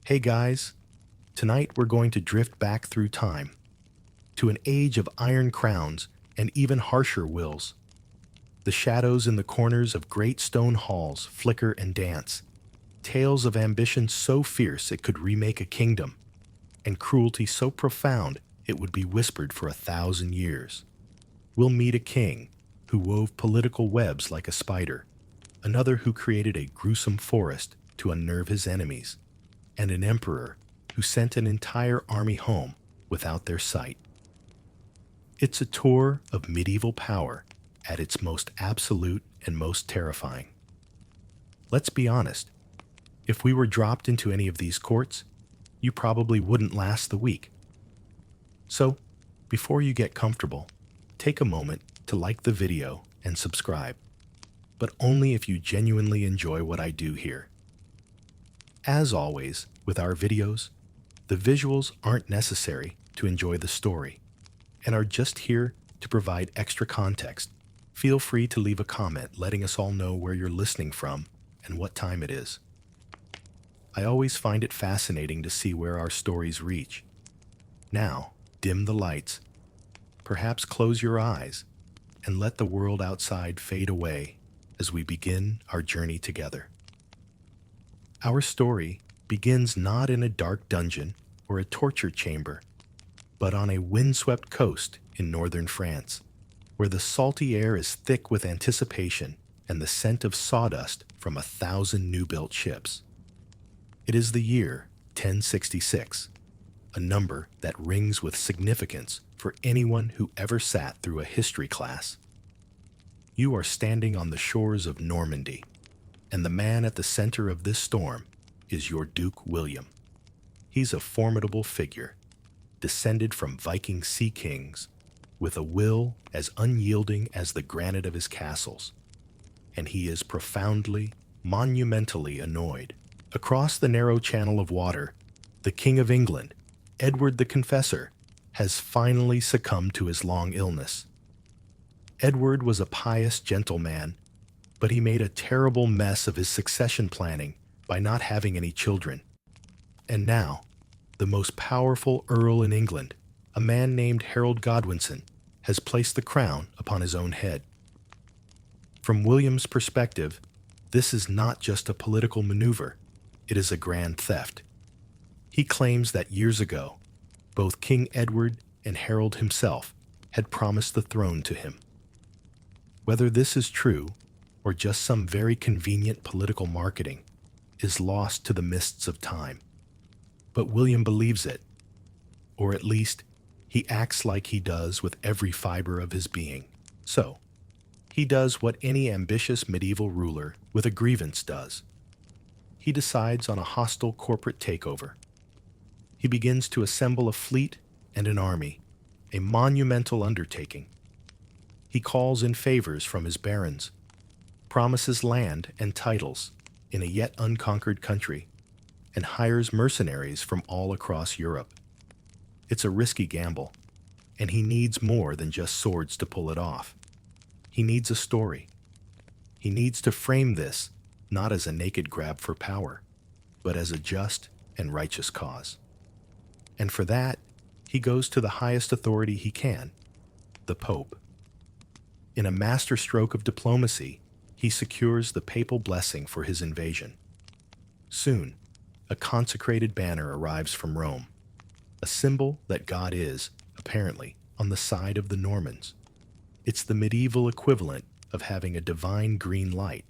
Hey guys, tonight we're going to drift back through time to an age of iron crowns and even harsher wills. The shadows in the corners of great stone halls flicker and dance, tales of ambition so fierce it could remake a kingdom, and cruelty so profound it would be whispered for 1,000 years. We'll meet a king who wove political webs like a spider, another who created a gruesome forest to unnerve his enemies, and an emperor who sent an entire army home without their sight. It's a tour of medieval power at its most absolute and most terrifying. Let's be honest, if we were dropped into any of these courts, you probably wouldn't last the week. So, before you get comfortable, take a moment to like the video and subscribe, but only if you genuinely enjoy what I do here. As always, with our videos, the visuals aren't necessary to enjoy the story and are just here to provide extra context. Feel free to leave a comment letting us all know where you're listening from and what time it is. I always find it fascinating to see where our stories reach. Now, dim the lights, perhaps close your eyes, and let the world outside fade away as we begin our journey together. Our story begins not in a dark dungeon or a torture chamber, but on a windswept coast in northern France, where the salty air is thick with anticipation and the scent of sawdust from 1,000 new-built ships. It is the year 1066, a number that rings with significance for anyone who ever sat through a history class. You are standing on the shores of Normandy, and the man at the center of this storm is your Duke William. He's a formidable figure, descended from Viking sea kings, with a will as unyielding as the granite of his castles, and he is profoundly, monumentally annoyed. Across the narrow channel of water, the King of England, Edward the Confessor, has finally succumbed to his long illness. Edward was a pious gentleman, but he made a terrible mess of his succession planning by not having any children. And now, the most powerful earl in England, a man named Harold Godwinson, has placed the crown upon his own head. From William's perspective, this is not just a political maneuver, it is a grand theft. He claims that years ago, both King Edward and Harold himself had promised the throne to him. Whether this is true, or just some very convenient political marketing, is lost to the mists of time. But William believes it, or at least he acts like he does with every fiber of his being. So, he does what any ambitious medieval ruler with a grievance does. He decides on a hostile corporate takeover. He begins to assemble a fleet and an army, a monumental undertaking. He calls in favors from his barons, promises land and titles in a yet unconquered country, and hires mercenaries from all across Europe. It's a risky gamble, and he needs more than just swords to pull it off. He needs a story. He needs to frame this not as a naked grab for power, but as a just and righteous cause. And for that, he goes to the highest authority he can, the Pope. In a masterstroke of diplomacy, he secures the papal blessing for his invasion. Soon, a consecrated banner arrives from Rome, a symbol that God is, apparently, on the side of the Normans. It's the medieval equivalent of having a divine green light,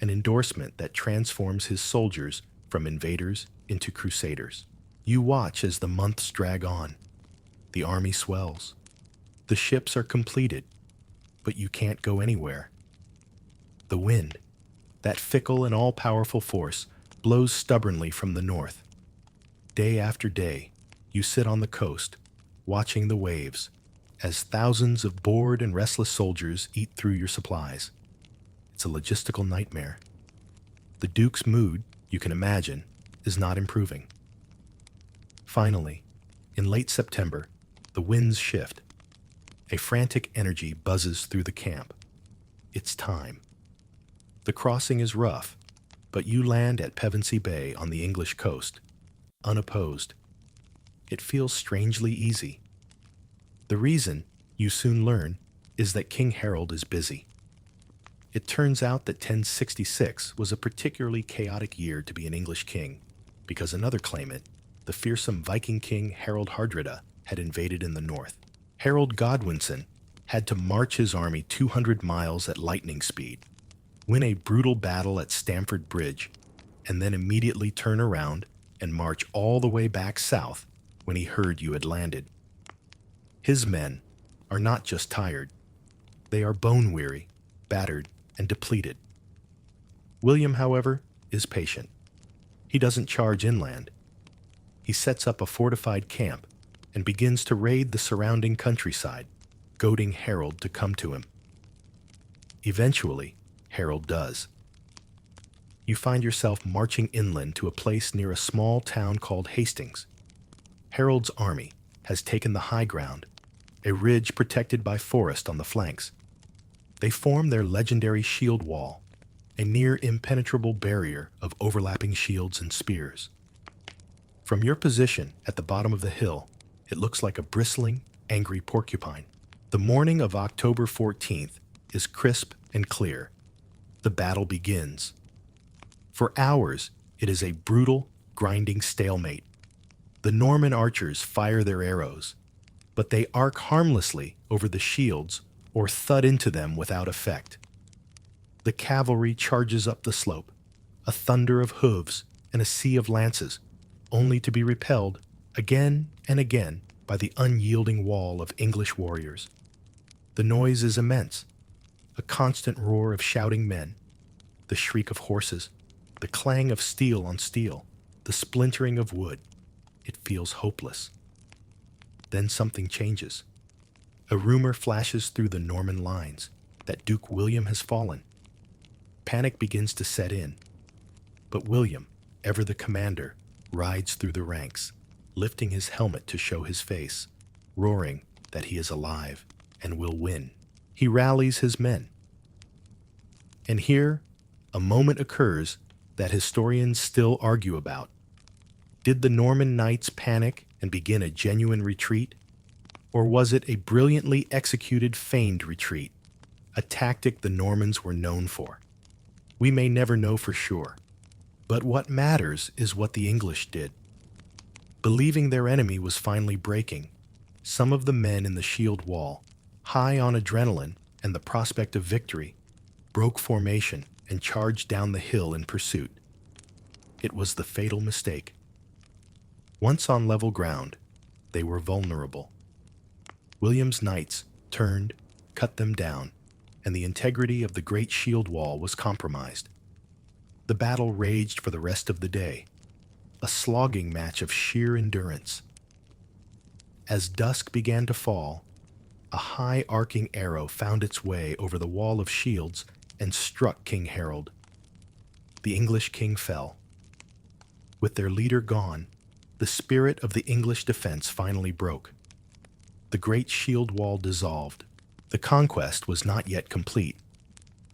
an endorsement that transforms his soldiers from invaders into crusaders. You watch as the months drag on. The army swells. The ships are completed, but you can't go anywhere. The wind, that fickle and all-powerful force, blows stubbornly from the north. Day after day, you sit on the coast, watching the waves, as thousands of bored and restless soldiers eat through your supplies. It's a logistical nightmare. The Duke's mood, you can imagine, is not improving. Finally, in late September, the winds shift. A frantic energy buzzes through the camp. It's time. The crossing is rough, but you land at Pevensey Bay on the English coast, unopposed. It feels strangely easy. The reason, you soon learn, is that King Harold is busy. It turns out that 1066 was a particularly chaotic year to be an English king, because another claimant, the fearsome Viking king Harold Hardrada, had invaded in the north. Harold Godwinson had to march his army 200 miles at lightning speed, win a brutal battle at Stamford Bridge, and then immediately turn around and march all the way back south when he heard you had landed. His men are not just tired. They are bone-weary, battered, and depleted. William, however, is patient. He doesn't charge inland. He sets up a fortified camp and begins to raid the surrounding countryside, goading Harold to come to him. Eventually, Harold does. You find yourself marching inland to a place near a small town called Hastings. Harold's army has taken the high ground, a ridge protected by forest on the flanks. They form their legendary shield wall, a near impenetrable barrier of overlapping shields and spears. From your position at the bottom of the hill, it looks like a bristling, angry porcupine. The morning of October 14th is crisp and clear. The battle begins. For hours, it is a brutal, grinding stalemate. The Norman archers fire their arrows, but they arc harmlessly over the shields or thud into them without effect. The cavalry charges up the slope, a thunder of hooves and a sea of lances, only to be repelled again and again by the unyielding wall of English warriors. The noise is immense, a constant roar of shouting men, the shriek of horses, the clang of steel on steel, the splintering of wood. It feels hopeless. Then something changes. A rumor flashes through the Norman lines that Duke William has fallen. Panic begins to set in. But William, ever the commander, rides through the ranks, lifting his helmet to show his face, roaring that he is alive and will win. He rallies his men. And here, a moment occurs that historians still argue about. Did the Norman knights panic and begin a genuine retreat? Or was it a brilliantly executed feigned retreat, a tactic the Normans were known for? We may never know for sure. But what matters is what the English did. Believing their enemy was finally breaking, some of the men in the shield wall, high on adrenaline and the prospect of victory, broke formation and charged down the hill in pursuit. It was the fatal mistake. Once on level ground, they were vulnerable. William's knights turned, cut them down, and the integrity of the great shield wall was compromised. The battle raged for the rest of the day, a slogging match of sheer endurance. As dusk began to fall, a high arcing arrow found its way over the wall of shields and struck King Harold. The English king fell. With their leader gone, the spirit of the English defense finally broke. The great shield wall dissolved. The conquest was not yet complete,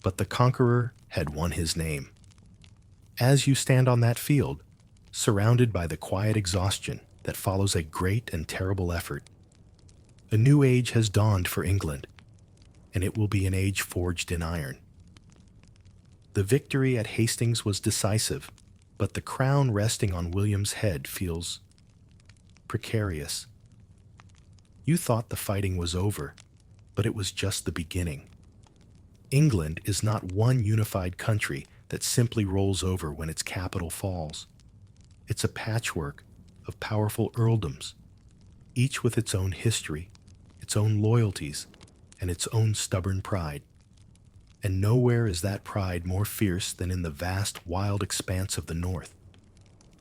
but the conqueror had won his name. As you stand on that field, surrounded by the quiet exhaustion that follows a great and terrible effort, a new age has dawned for England, and it will be an age forged in iron. The victory at Hastings was decisive, but the crown resting on William's head feels precarious. You thought the fighting was over, but it was just the beginning. England is not one unified country that simply rolls over when its capital falls. It's a patchwork of powerful earldoms, each with its own history, its own loyalties, and its own stubborn pride. And nowhere is that pride more fierce than in the vast, wild expanse of the north.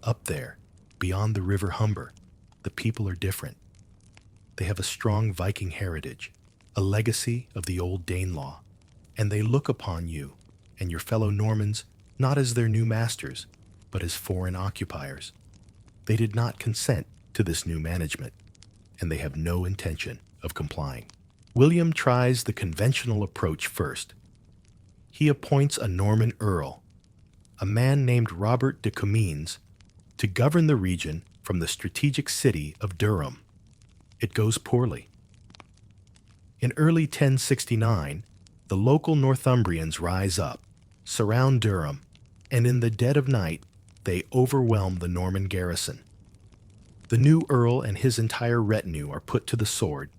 Up there, beyond the River Humber, the people are different. They have a strong Viking heritage, a legacy of the old Danelaw, and they look upon you and your fellow Normans not as their new masters, but as foreign occupiers. They did not consent to this new management, and they have no intention of complying. William tries the conventional approach first. He appoints a Norman earl, a man named Robert de Comines, to govern the region from the strategic city of Durham. It goes poorly. In early 1069, the local Northumbrians rise up, surround Durham, and in the dead of night, they overwhelm the Norman garrison. The new earl and his entire retinue are put to the sword.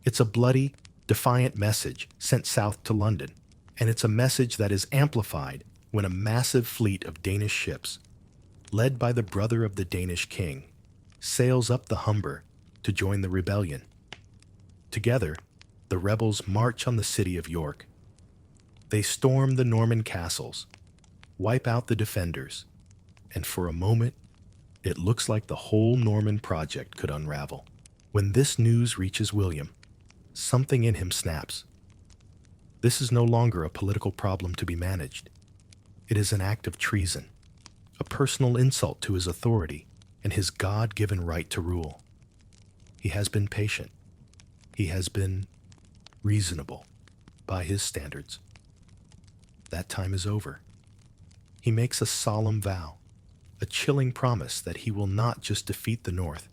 It's a bloody, defiant message sent south to London, and it's a message that is amplified when a massive fleet of Danish ships, led by the brother of the Danish king, sails up the Humber to join the rebellion. Together, the rebels march on the city of York. They storm the Norman castles, wipe out the defenders, and for a moment, it looks like the whole Norman project could unravel. When this news reaches William, something in him snaps. This is no longer a political problem to be managed. It is an act of treason, a personal insult to his authority and his God-given right to rule. He has been patient. He has been reasonable by his standards. That time is over. He makes a solemn vow, a chilling promise that he will not just defeat the North,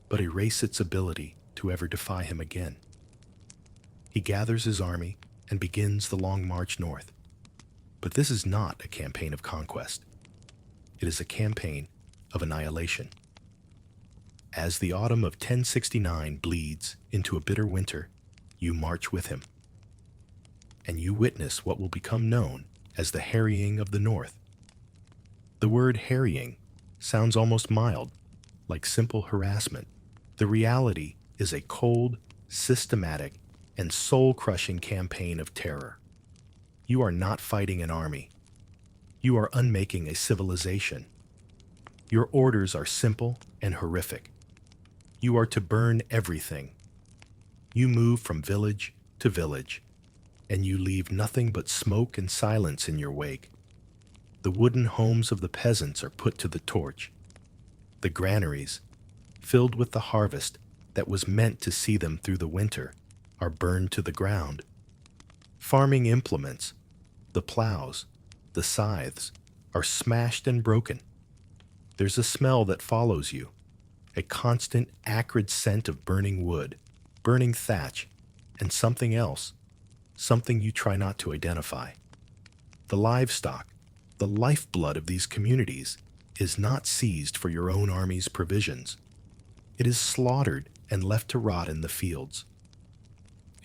but erase its ability to ever defy him again. He gathers his army and begins the long march north. But this is not a campaign of conquest. It is a campaign of annihilation. As the autumn of 1069 bleeds into a bitter winter, you march with him, and you witness what will become known as the harrying of the North. The word harrying sounds almost mild, like simple harassment. The reality is a cold, systematic, and soul-crushing campaign of terror. You are not fighting an army. You are unmaking a civilization. Your orders are simple and horrific. You are to burn everything. You move from village to village, and you leave nothing but smoke and silence in your wake. The wooden homes of the peasants are put to the torch. The granaries, filled with the harvest that was meant to see them through the winter, are burned to the ground. Farming implements, the plows, the scythes, are smashed and broken. There's a smell that follows you, a constant acrid scent of burning wood, burning thatch, and something else, something you try not to identify. The livestock, the lifeblood of these communities, is not seized for your own army's provisions. It is slaughtered and left to rot in the fields.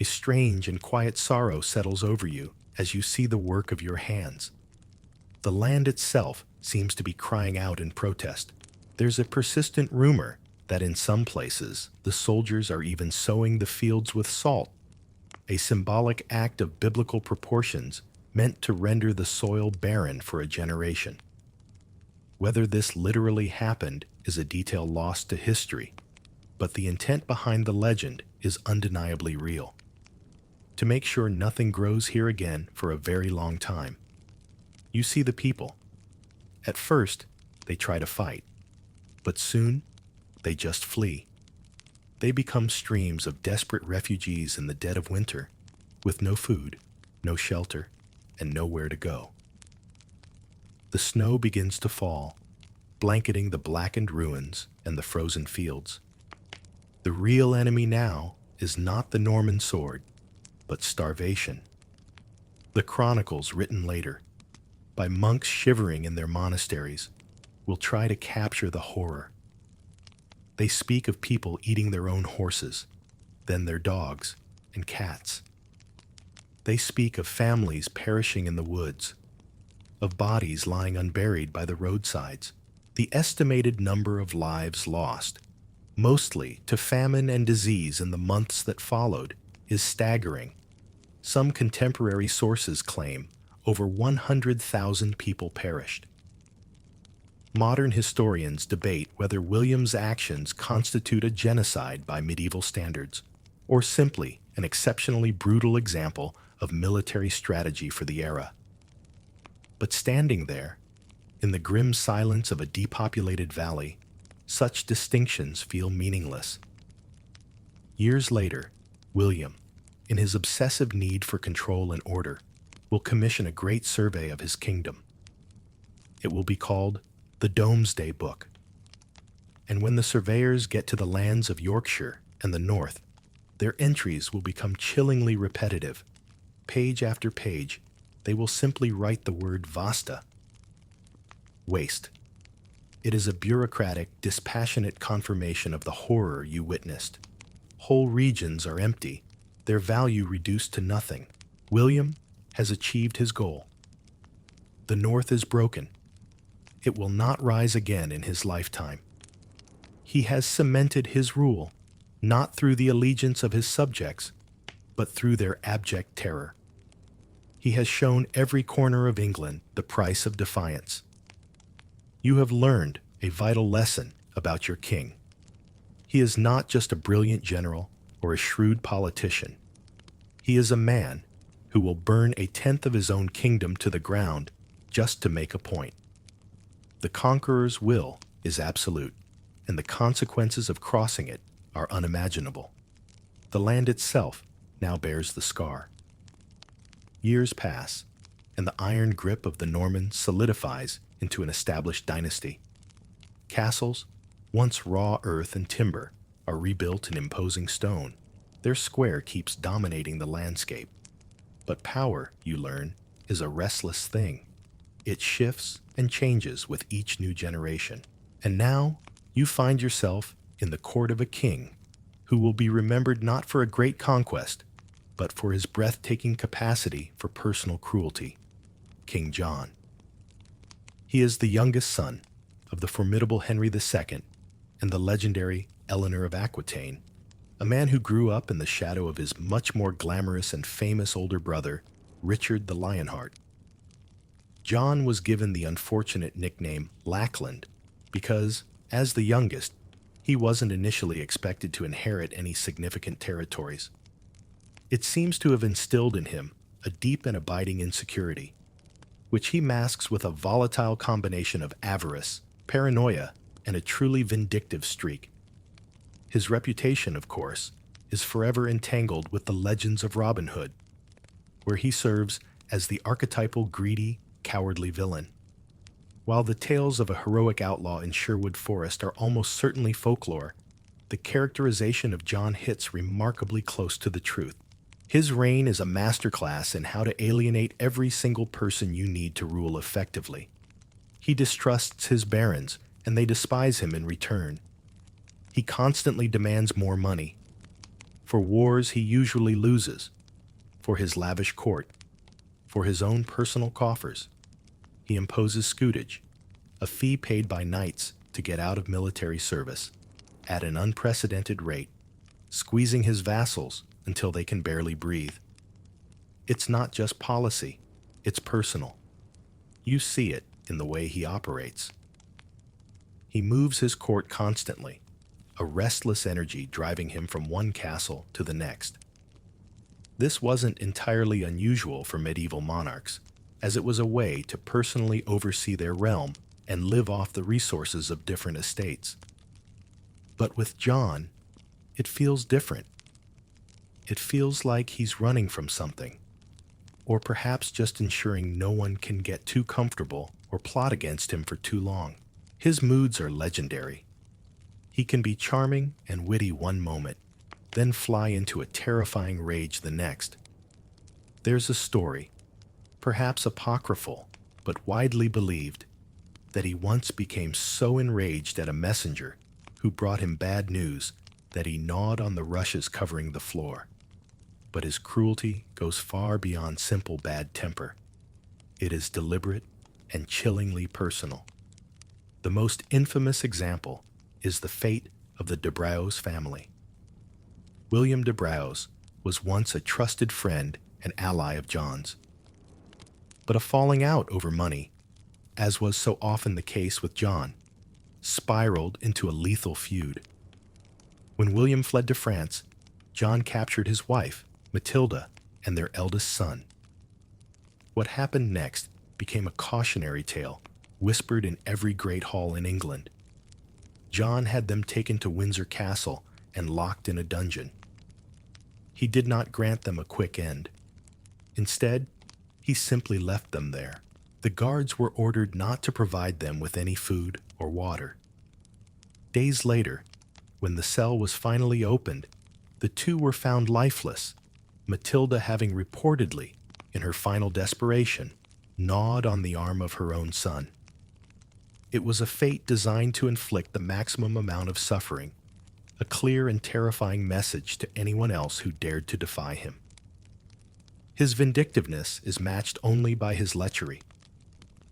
A strange and quiet sorrow settles over you as you see the work of your hands. The land itself seems to be crying out in protest. There's a persistent rumor that in some places the soldiers are even sowing the fields with salt, a symbolic act of biblical proportions meant to render the soil barren for a generation. Whether this literally happened is a detail lost to history, but the intent behind the legend is undeniably real. To make sure nothing grows here again for a very long time. You see the people. At first, they try to fight, but soon, they just flee. They become streams of desperate refugees in the dead of winter, with no food, no shelter, and nowhere to go. The snow begins to fall, blanketing the blackened ruins and the frozen fields. The real enemy now is not the Norman sword, but starvation. The chronicles written later, by monks shivering in their monasteries, will try to capture the horror. They speak of people eating their own horses, then their dogs and cats. They speak of families perishing in the woods, of bodies lying unburied by the roadsides. The estimated number of lives lost, mostly to famine and disease in the months that followed, is staggering. Some contemporary sources claim over 100,000 people perished. Modern historians debate whether William's actions constitute a genocide by medieval standards, or simply an exceptionally brutal example of military strategy for the era. But standing there, in the grim silence of a depopulated valley, such distinctions feel meaningless. Years later, William, in his obsessive need for control and order, will commission a great survey of his kingdom. It will be called the Domesday Book. And when the surveyors get to the lands of Yorkshire and the north, their entries will become chillingly repetitive. Page after page, they will simply write the word vasta. Waste. It is a bureaucratic, dispassionate confirmation of the horror you witnessed. Whole regions are empty, their value reduced to nothing. William has achieved his goal. The North is broken. It will not rise again in his lifetime. He has cemented his rule, not through the allegiance of his subjects, but through their abject terror. He has shown every corner of England the price of defiance. You have learned a vital lesson about your king. He is not just a brilliant general or a shrewd politician. He is a man who will burn a tenth of his own kingdom to the ground just to make a point. The conqueror's will is absolute, and the consequences of crossing it are unimaginable. The land itself now bears the scar. Years pass, and the iron grip of the Normans solidifies into an established dynasty. Castles, once raw earth and timber, are rebuilt in imposing stone. Their square keeps dominating the landscape. But power, you learn, is a restless thing. It shifts and changes with each new generation. And now you find yourself in the court of a king who will be remembered not for a great conquest, but for his breathtaking capacity for personal cruelty. King John. He is the youngest son of the formidable Henry II and the legendary Eleanor of Aquitaine, a man who grew up in the shadow of his much more glamorous and famous older brother, Richard the Lionheart. John was given the unfortunate nickname Lackland because, as the youngest, he wasn't initially expected to inherit any significant territories. It seems to have instilled in him a deep and abiding insecurity, which he masks with a volatile combination of avarice, paranoia, and a truly vindictive streak. His reputation, of course, is forever entangled with the legends of Robin Hood, where he serves as the archetypal greedy, cowardly villain. While the tales of a heroic outlaw in Sherwood Forest are almost certainly folklore, the characterization of John hits remarkably close to the truth. His reign is a masterclass in how to alienate every single person you need to rule effectively. He distrusts his barons, and they despise him in return. He constantly demands more money. For wars he usually loses, for his lavish court, for his own personal coffers. He imposes scutage, a fee paid by knights to get out of military service, at an unprecedented rate, squeezing his vassals until they can barely breathe. It's not just policy, it's personal. You see it in the way he operates. He moves his court constantly, a restless energy driving him from one castle to the next. This wasn't entirely unusual for medieval monarchs, as it was a way to personally oversee their realm and live off the resources of different estates. But with John, it feels different. It feels like he's running from something, or perhaps just ensuring no one can get too comfortable or plot against him for too long. His moods are legendary. He can be charming and witty one moment, then fly into a terrifying rage the next. There's a story, perhaps apocryphal, but widely believed, that he once became so enraged at a messenger who brought him bad news that he gnawed on the rushes covering the floor. But his cruelty goes far beyond simple bad temper. It is deliberate and chillingly personal. The most infamous example is the fate of the de Braos family. William de Braos was once a trusted friend and ally of John's. But a falling out over money, as was so often the case with John, spiraled into a lethal feud. When William fled to France, John captured his wife, Matilda, and their eldest son. What happened next became a cautionary tale whispered in every great hall in England. John had them taken to Windsor Castle and locked in a dungeon. He did not grant them a quick end. Instead, he simply left them there. The guards were ordered not to provide them with any food or water. Days later, when the cell was finally opened, the two were found lifeless, Matilda having reportedly, in her final desperation, gnawed on the arm of her own son. It was a fate designed to inflict the maximum amount of suffering, a clear and terrifying message to anyone else who dared to defy him. His vindictiveness is matched only by his lechery.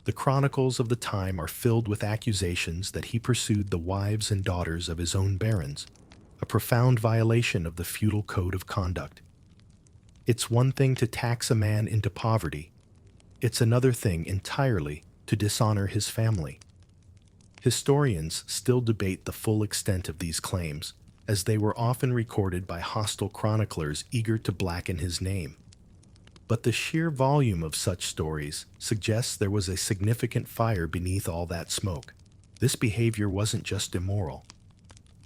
The chronicles of the time are filled with accusations that he pursued the wives and daughters of his own barons, a profound violation of the feudal code of conduct. It's one thing to tax a man into poverty. It's another thing entirely to dishonor his family. Historians still debate the full extent of these claims, as they were often recorded by hostile chroniclers eager to blacken his name. But the sheer volume of such stories suggests there was a significant fire beneath all that smoke. This behavior wasn't just immoral.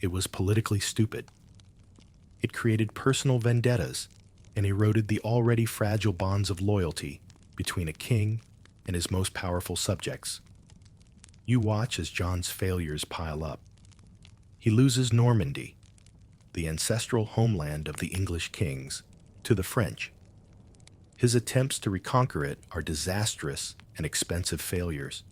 It was politically stupid. It created personal vendettas and eroded the already fragile bonds of loyalty between a king and his most powerful subjects. You watch as John's failures pile up. He loses Normandy, the ancestral homeland of the English kings, to the French. His attempts to reconquer it are disastrous and expensive failures.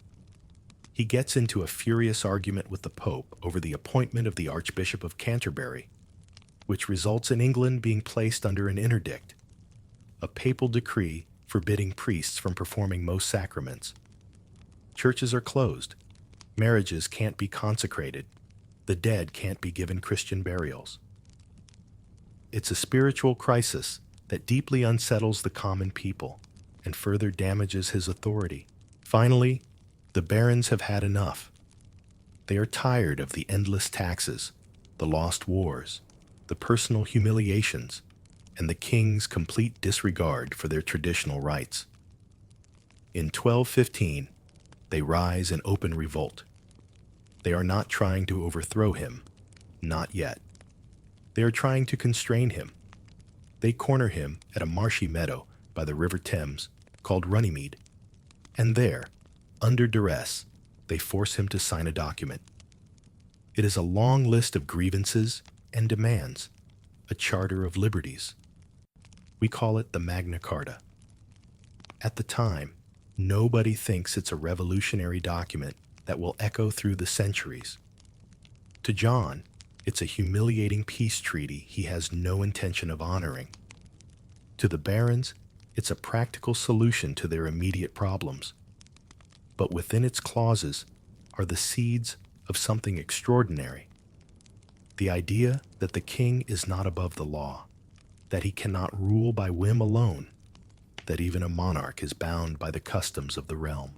He gets into a furious argument with the Pope over the appointment of the Archbishop of Canterbury, which results in England being placed under an interdict, a papal decree forbidding priests from performing most sacraments. Churches are closed. Marriages can't be consecrated. The dead can't be given Christian burials. It's a spiritual crisis that deeply unsettles the common people and further damages his authority. Finally, the barons have had enough. They are tired of the endless taxes, the lost wars, the personal humiliations, and the king's complete disregard for their traditional rights. In 1215, they rise in open revolt. They are not trying to overthrow him, not yet. They are trying to constrain him. They corner him at a marshy meadow by the River Thames called Runnymede, and there, under duress, they force him to sign a document. It is a long list of grievances and demands, a charter of liberties. We call it the Magna Carta. At the time, nobody thinks it's a revolutionary document that will echo through the centuries. To John, it's a humiliating peace treaty he has no intention of honoring. To the barons, it's a practical solution to their immediate problems. But within its clauses are the seeds of something extraordinary. The idea that the king is not above the law, that he cannot rule by whim alone, that even a monarch is bound by the customs of the realm.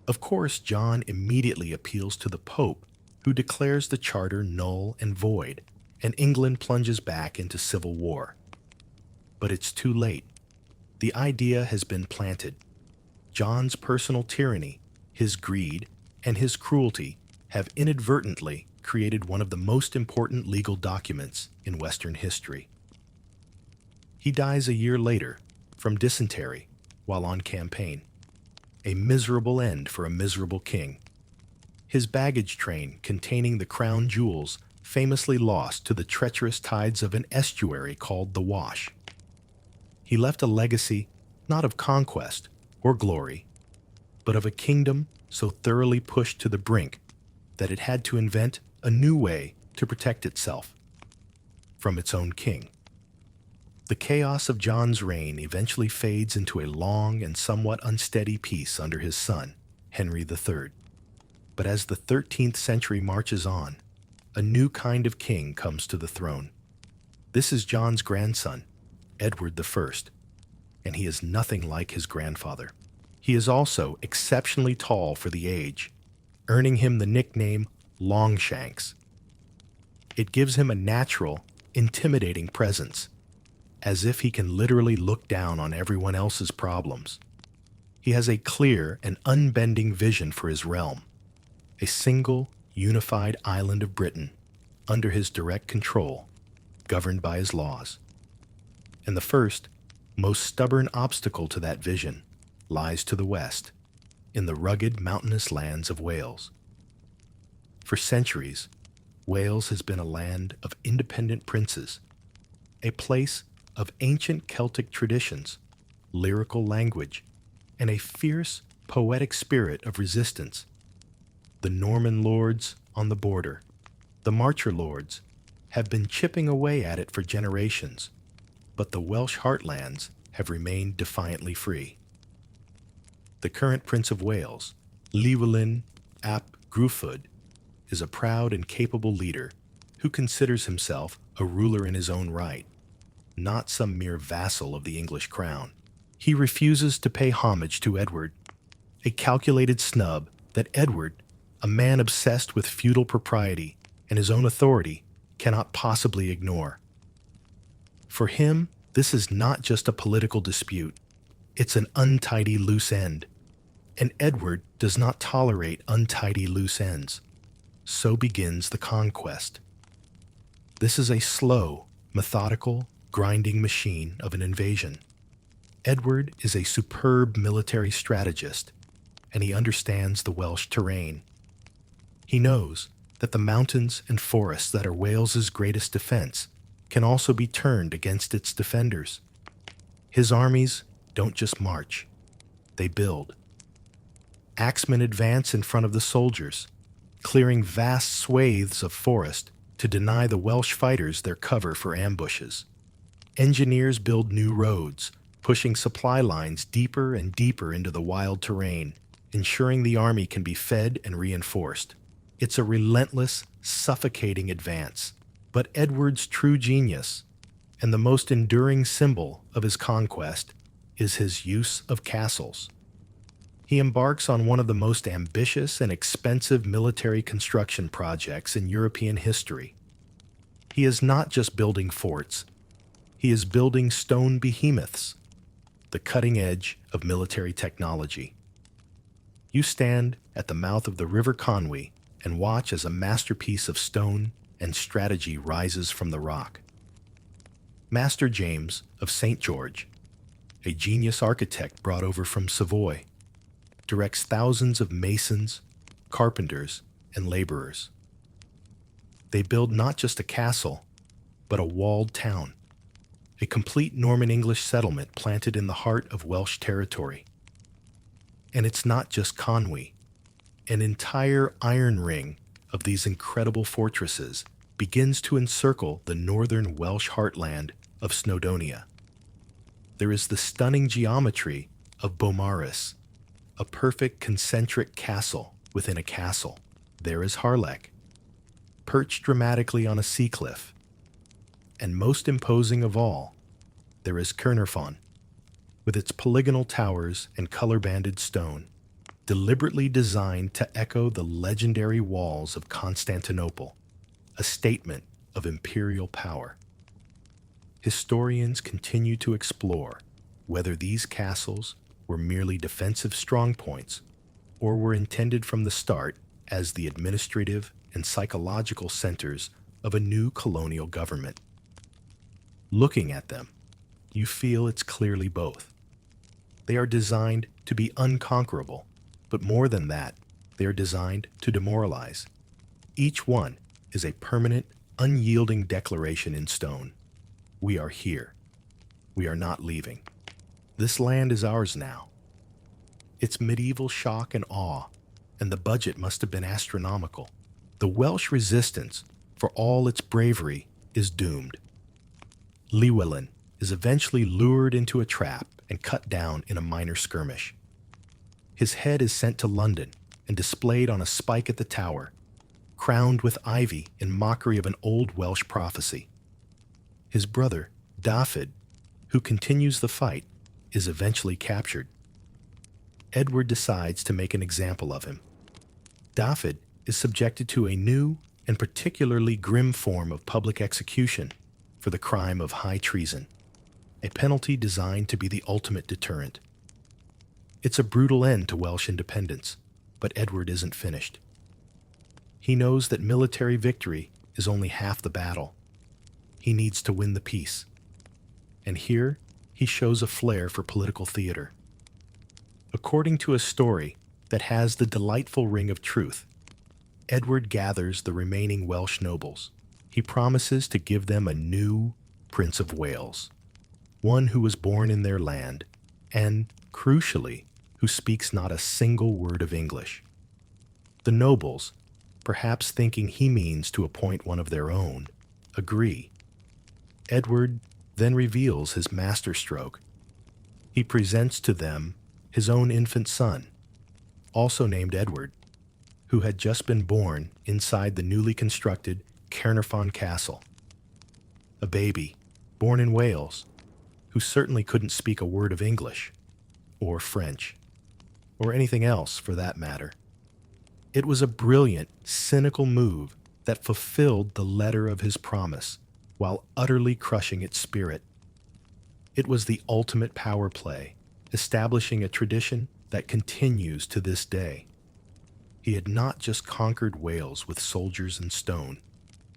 Of course, John immediately appeals to the Pope, who declares the charter null and void, and England plunges back into civil war. But it's too late. The idea has been planted. John's personal tyranny, his greed, and his cruelty have inadvertently created one of the most important legal documents in Western history. He dies a year later from dysentery while on campaign. A miserable end for a miserable king. His baggage train containing the crown jewels famously lost to the treacherous tides of an estuary called the Wash. He left a legacy not of conquest or glory, but of a kingdom so thoroughly pushed to the brink that it had to invent a new way to protect itself from its own king. The chaos of John's reign eventually fades into a long and somewhat unsteady peace under his son, Henry III. But as the 13th century marches on, a new kind of king comes to the throne. This is John's grandson, Edward I, and he is nothing like his grandfather. He is also exceptionally tall for the age, earning him the nickname Longshanks. It gives him a natural, intimidating presence, as if he can literally look down on everyone else's problems. He has a clear and unbending vision for his realm, a single, unified island of Britain, under his direct control, governed by his laws. And the first, most stubborn obstacle to that vision lies to the west, in the rugged mountainous lands of Wales. For centuries, Wales has been a land of independent princes, a place of ancient Celtic traditions, lyrical language, and a fierce, poetic spirit of resistance. The Norman lords on the border, the Marcher lords, have been chipping away at it for generations, but the Welsh heartlands have remained defiantly free. The current Prince of Wales, Llywelyn ap Gruffudd, is a proud and capable leader who considers himself a ruler in his own right, not some mere vassal of the English crown. He refuses to pay homage to Edward, a calculated snub that Edward, a man obsessed with feudal propriety and his own authority, cannot possibly ignore. For him, this is not just a political dispute, it's an untidy loose end. And Edward does not tolerate untidy loose ends. So begins the conquest. This is a slow, methodical, grinding machine of an invasion. Edward is a superb military strategist, and he understands the Welsh terrain. He knows that the mountains and forests that are Wales's greatest defense can also be turned against its defenders. His armies don't just march, they build. Axemen advance in front of the soldiers, clearing vast swathes of forest to deny the Welsh fighters their cover for ambushes. Engineers build new roads, pushing supply lines deeper and deeper into the wild terrain, ensuring the army can be fed and reinforced. It's a relentless, suffocating advance. But Edward's true genius, and the most enduring symbol of his conquest, is his use of castles. He embarks on one of the most ambitious and expensive military construction projects in European history. He is not just building forts, he is building stone behemoths, the cutting edge of military technology. You stand at the mouth of the River Conwy and watch as a masterpiece of stone and strategy rises from the rock. Master James of St. George, a genius architect brought over from Savoy, directs thousands of masons, carpenters, and laborers. They build not just a castle, but a walled town, a complete Norman English settlement planted in the heart of Welsh territory. And it's not just Conwy. An entire iron ring of these incredible fortresses begins to encircle the northern Welsh heartland of Snowdonia. There is the stunning geometry of Beaumaris, a perfect concentric castle within a castle. There is Harlech, perched dramatically on a sea cliff. And most imposing of all, there is Caernarfon, with its polygonal towers and color-banded stone, deliberately designed to echo the legendary walls of Constantinople, a statement of imperial power. Historians continue to explore whether these castles were merely defensive strongpoints or were intended from the start as the administrative and psychological centers of a new colonial government. Looking at them, you feel it's clearly both. They are designed to be unconquerable, but more than that, they are designed to demoralize. Each one is a permanent, unyielding declaration in stone. We are here. We are not leaving. This land is ours now. Its medieval shock and awe, and the budget must have been astronomical. The Welsh resistance, for all its bravery, is doomed. Llywelyn is eventually lured into a trap and cut down in a minor skirmish. His head is sent to London and displayed on a spike at the tower, crowned with ivy in mockery of an old Welsh prophecy. His brother, Dafydd, who continues the fight, is eventually captured. Edward decides to make an example of him. Dafydd is subjected to a new and particularly grim form of public execution for the crime of high treason, a penalty designed to be the ultimate deterrent. It's a brutal end to Welsh independence, but Edward isn't finished. He knows that military victory is only half the battle. He needs to win the peace. And here, he shows a flair for political theater. According to a story that has the delightful ring of truth, Edward gathers the remaining Welsh nobles. He promises to give them a new Prince of Wales, one who was born in their land, and, crucially, who speaks not a single word of English. The nobles, perhaps thinking he means to appoint one of their own, agree. Edward then reveals his masterstroke. He presents to them his own infant son, also named Edward, who had just been born inside the newly constructed Caernarfon Castle. A baby, born in Wales, who certainly couldn't speak a word of English, or French, or anything else for that matter. It was a brilliant, cynical move that fulfilled the letter of his promise while utterly crushing its spirit. It was the ultimate power play, establishing a tradition that continues to this day. He had not just conquered Wales with soldiers and stone.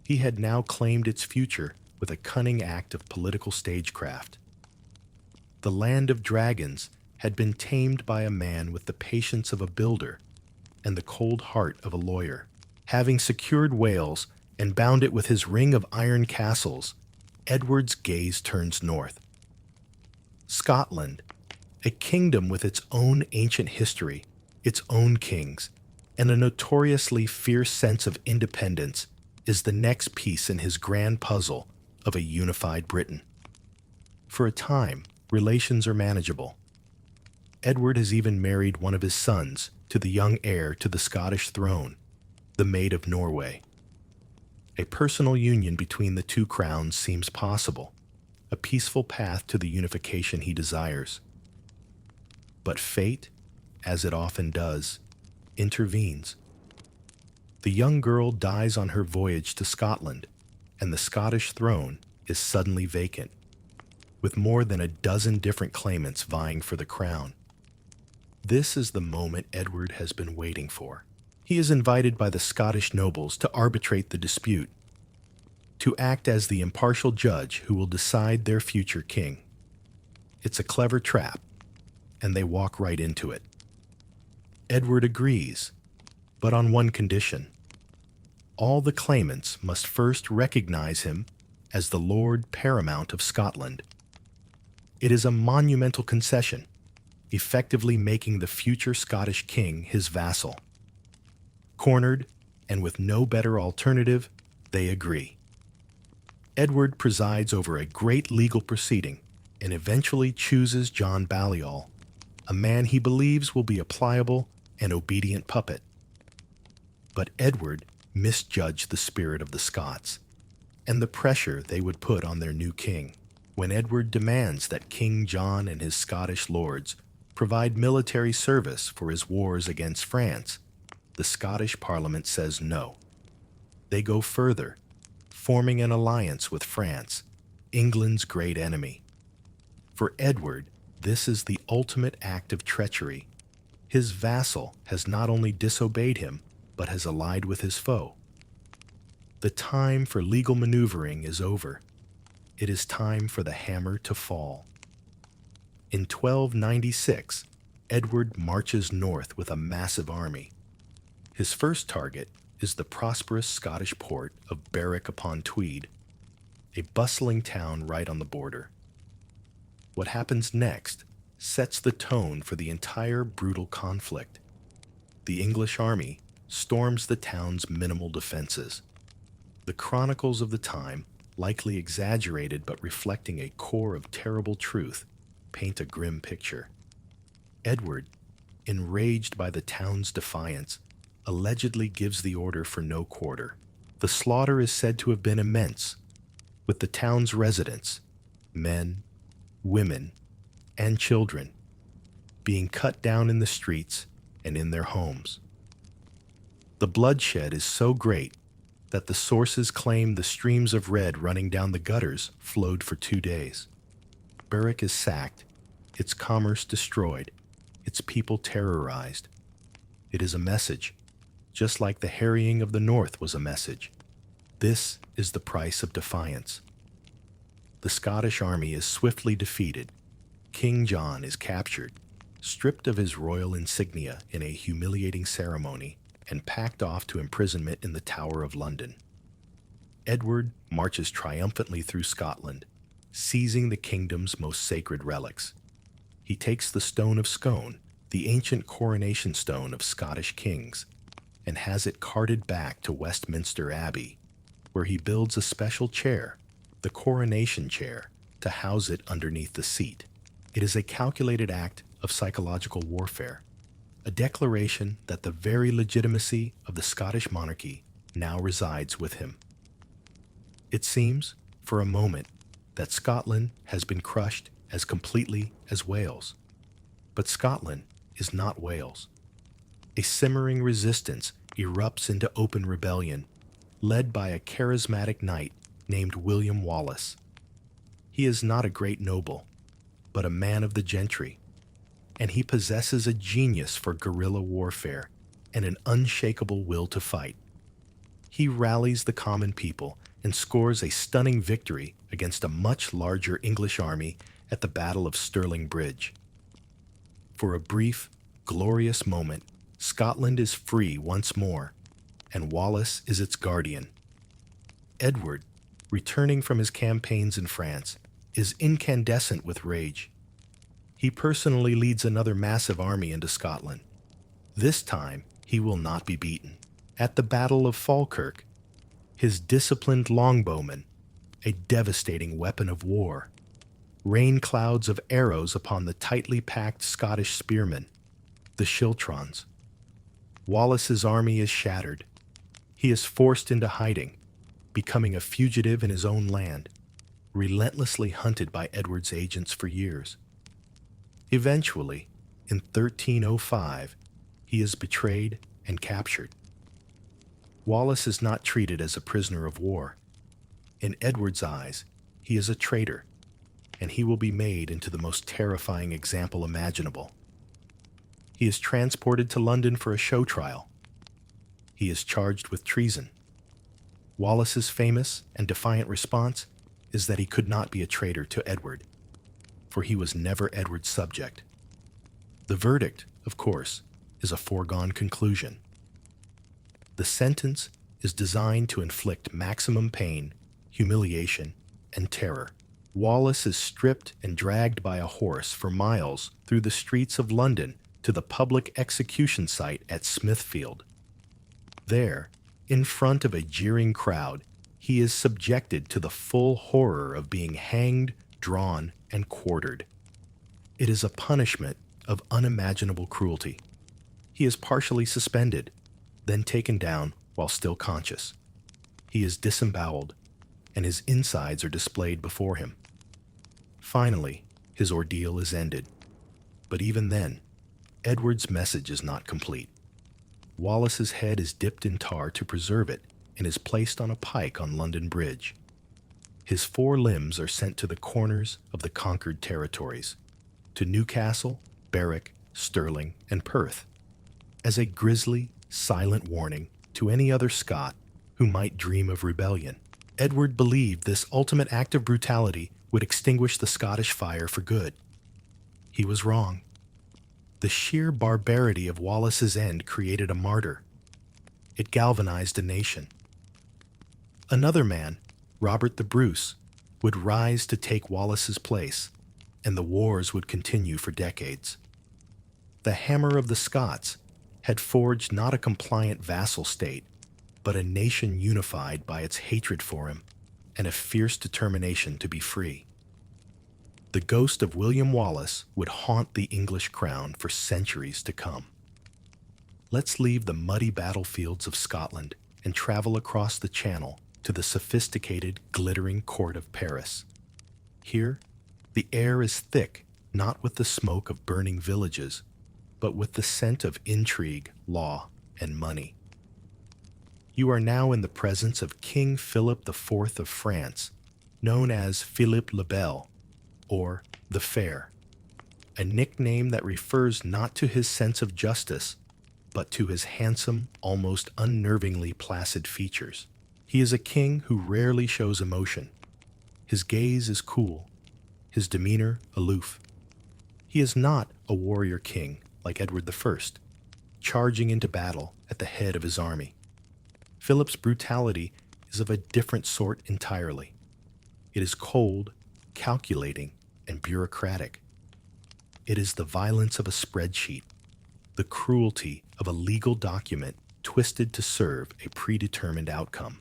He had now claimed its future with a cunning act of political stagecraft. The land of dragons had been tamed by a man with the patience of a builder and the cold heart of a lawyer. Having secured Wales and bound it with his ring of iron castles, Edward's gaze turns north. Scotland, a kingdom with its own ancient history, its own kings, and a notoriously fierce sense of independence, is the next piece in his grand puzzle of a unified Britain. For a time, relations are manageable. Edward has even married one of his sons to the young heir to the Scottish throne, the Maid of Norway. A personal union between the two crowns seems possible, a peaceful path to the unification he desires. But fate, as it often does, intervenes. The young girl dies on her voyage to Scotland, and the Scottish throne is suddenly vacant, with more than a dozen different claimants vying for the crown. This is the moment Edward has been waiting for. He is invited by the Scottish nobles to arbitrate the dispute, to act as the impartial judge who will decide their future king. It's a clever trap, and they walk right into it. Edward agrees, but on one condition. All the claimants must first recognize him as the Lord Paramount of Scotland. It is a monumental concession, effectively making the future Scottish king his vassal. Cornered, and with no better alternative, they agree. Edward presides over a great legal proceeding and eventually chooses John Balliol, a man he believes will be a pliable and obedient puppet. But Edward misjudged the spirit of the Scots and the pressure they would put on their new king. When Edward demands that King John and his Scottish lords provide military service for his wars against France, the Scottish Parliament says no. They go further, forming an alliance with France, England's great enemy. For Edward, this is the ultimate act of treachery. His vassal has not only disobeyed him, but has allied with his foe. The time for legal maneuvering is over. It is time for the hammer to fall. In 1296, Edward marches north with a massive army. His first target is the prosperous Scottish port of Berwick-upon-Tweed, a bustling town right on the border. What happens next sets the tone for the entire brutal conflict. The English army storms the town's minimal defenses. The chronicles of the time, likely exaggerated but reflecting a core of terrible truth, paint a grim picture. Edward, enraged by the town's defiance, allegedly gives the order for no quarter. The slaughter is said to have been immense, with the town's residents, men, women, and children, being cut down in the streets and in their homes. The bloodshed is so great that the sources claim the streams of red running down the gutters flowed for 2 days. Berwick is sacked, its commerce destroyed, its people terrorized. It is a message, just like the harrying of the North was a message. This is the price of defiance. The Scottish army is swiftly defeated. King John is captured, stripped of his royal insignia in a humiliating ceremony, and packed off to imprisonment in the Tower of London. Edward marches triumphantly through Scotland, seizing the kingdom's most sacred relics. He takes the Stone of Scone, the ancient coronation stone of Scottish kings, and has it carted back to Westminster Abbey, where he builds a special chair, the coronation chair, to house it underneath the seat. It is a calculated act of psychological warfare, a declaration that the very legitimacy of the Scottish monarchy now resides with him. It seems, for a moment, that Scotland has been crushed as completely as Wales. But Scotland is not Wales. A simmering resistance erupts into open rebellion, led by a charismatic knight named William Wallace. He is not a great noble, but a man of the gentry, and he possesses a genius for guerrilla warfare and an unshakable will to fight. He rallies the common people and scores a stunning victory against a much larger English army at the Battle of Stirling Bridge. For a brief, glorious moment, Scotland is free once more, and Wallace is its guardian. Edward, returning from his campaigns in France, is incandescent with rage. He personally leads another massive army into Scotland. This time, he will not be beaten. At the Battle of Falkirk, his disciplined longbowmen, a devastating weapon of war, rain clouds of arrows upon the tightly packed Scottish spearmen, the schiltrons. Wallace's army is shattered. He is forced into hiding, becoming a fugitive in his own land, relentlessly hunted by Edward's agents for years. Eventually, in 1305, he is betrayed and captured. Wallace is not treated as a prisoner of war. In Edward's eyes, he is a traitor, and he will be made into the most terrifying example imaginable. He is transported to London for a show trial. He is charged with treason. Wallace's famous and defiant response is that he could not be a traitor to Edward, for he was never Edward's subject. The verdict, of course, is a foregone conclusion. The sentence is designed to inflict maximum pain, humiliation, and terror. Wallace is stripped and dragged by a horse for miles through the streets of London to the public execution site at Smithfield. There, in front of a jeering crowd, he is subjected to the full horror of being hanged, drawn, and quartered. It is a punishment of unimaginable cruelty. He is partially suspended, then taken down while still conscious. He is disemboweled, and his insides are displayed before him. Finally, his ordeal is ended. But even then, Edward's message is not complete. Wallace's head is dipped in tar to preserve it and is placed on a pike on London Bridge. His 4 limbs are sent to the corners of the conquered territories, to Newcastle, Berwick, Stirling, and Perth, as a grisly, silent warning to any other Scot who might dream of rebellion. Edward believed this ultimate act of brutality would extinguish the Scottish fire for good. He was wrong. The sheer barbarity of Wallace's end created a martyr. It galvanized a nation. Another man, Robert the Bruce, would rise to take Wallace's place, and the wars would continue for decades. The hammer of the Scots had forged not a compliant vassal state, but a nation unified by its hatred for him and a fierce determination to be free. The ghost of William Wallace would haunt the English crown for centuries to come. Let's leave the muddy battlefields of Scotland and travel across the Channel to the sophisticated, glittering court of Paris. Here, the air is thick, not with the smoke of burning villages, but with the scent of intrigue, law, and money. You are now in the presence of King Philip IV of France, known as Philippe le Bel, or the Fair, a nickname that refers not to his sense of justice, but to his handsome, almost unnervingly placid features. He is a king who rarely shows emotion. His gaze is cool, his demeanor aloof. He is not a warrior king like Edward I, charging into battle at the head of his army. Philip's brutality is of a different sort entirely. It is cold, calculating, and bureaucratic. It is the violence of a spreadsheet, the cruelty of a legal document twisted to serve a predetermined outcome.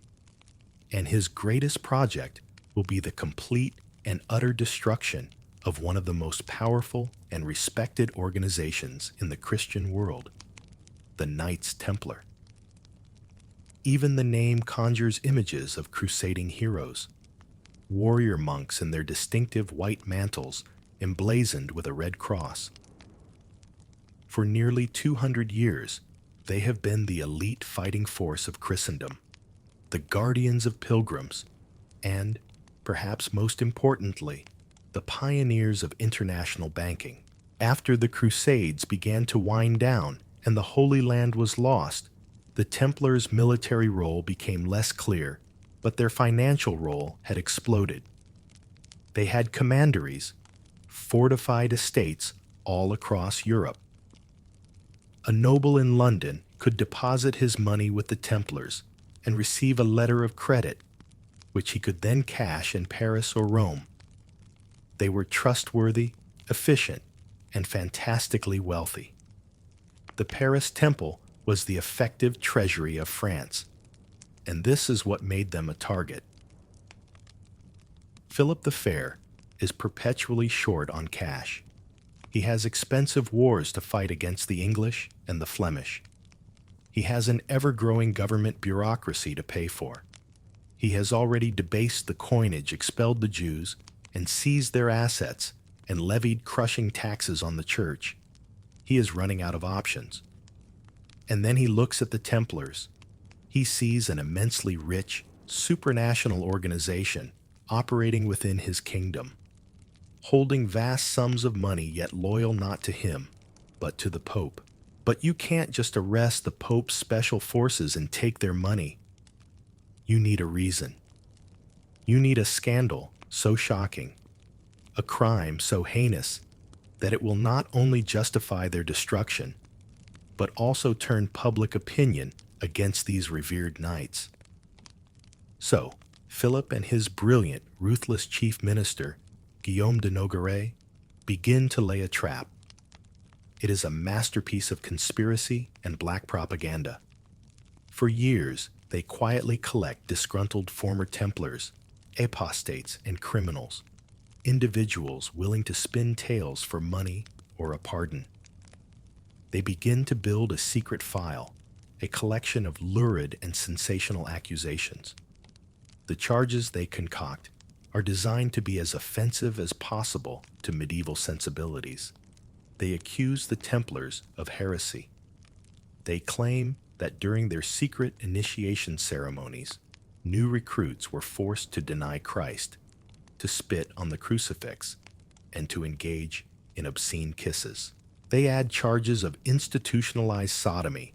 And his greatest project will be the complete and utter destruction of one of the most powerful and respected organizations in the Christian world, the Knights Templar. Even the name conjures images of crusading heroes, warrior monks in their distinctive white mantles emblazoned with a red cross. For nearly 200 years, they have been the elite fighting force of Christendom, the guardians of pilgrims, and, perhaps most importantly, the pioneers of international banking. After the Crusades began to wind down and the Holy Land was lost, the Templars' military role became less clear, but their financial role had exploded. They had commanderies, fortified estates all across Europe. A noble in London could deposit his money with the Templars and receive a letter of credit, which he could then cash in Paris or Rome. They were trustworthy, efficient, and fantastically wealthy. The Paris Temple was the effective treasury of France, and this is what made them a target. Philip the Fair is perpetually short on cash. He has expensive wars to fight against the English and the Flemish. He has an ever-growing government bureaucracy to pay for. He has already debased the coinage, expelled the Jews, and seized their assets, and levied crushing taxes on the church. He is running out of options. And then he looks at the Templars. He sees an immensely rich, supranational organization operating within his kingdom, holding vast sums of money yet loyal not to him, but to the Pope. But you can't just arrest the Pope's special forces and take their money. You need a reason. You need a scandal so shocking, a crime so heinous, that it will not only justify their destruction, but also turn public opinion against these revered knights. So, Philip and his brilliant, ruthless chief minister, Guillaume de Nogaret, begin to lay a trap. It is a masterpiece of conspiracy and black propaganda. For years, they quietly collect disgruntled former Templars, apostates, and criminals, individuals willing to spin tales for money or a pardon. They begin to build a secret file, a collection of lurid and sensational accusations. The charges they concoct are designed to be as offensive as possible to medieval sensibilities. They accuse the Templars of heresy. They claim that during their secret initiation ceremonies, new recruits were forced to deny Christ, to spit on the crucifix, and to engage in obscene kisses. They add charges of institutionalized sodomy,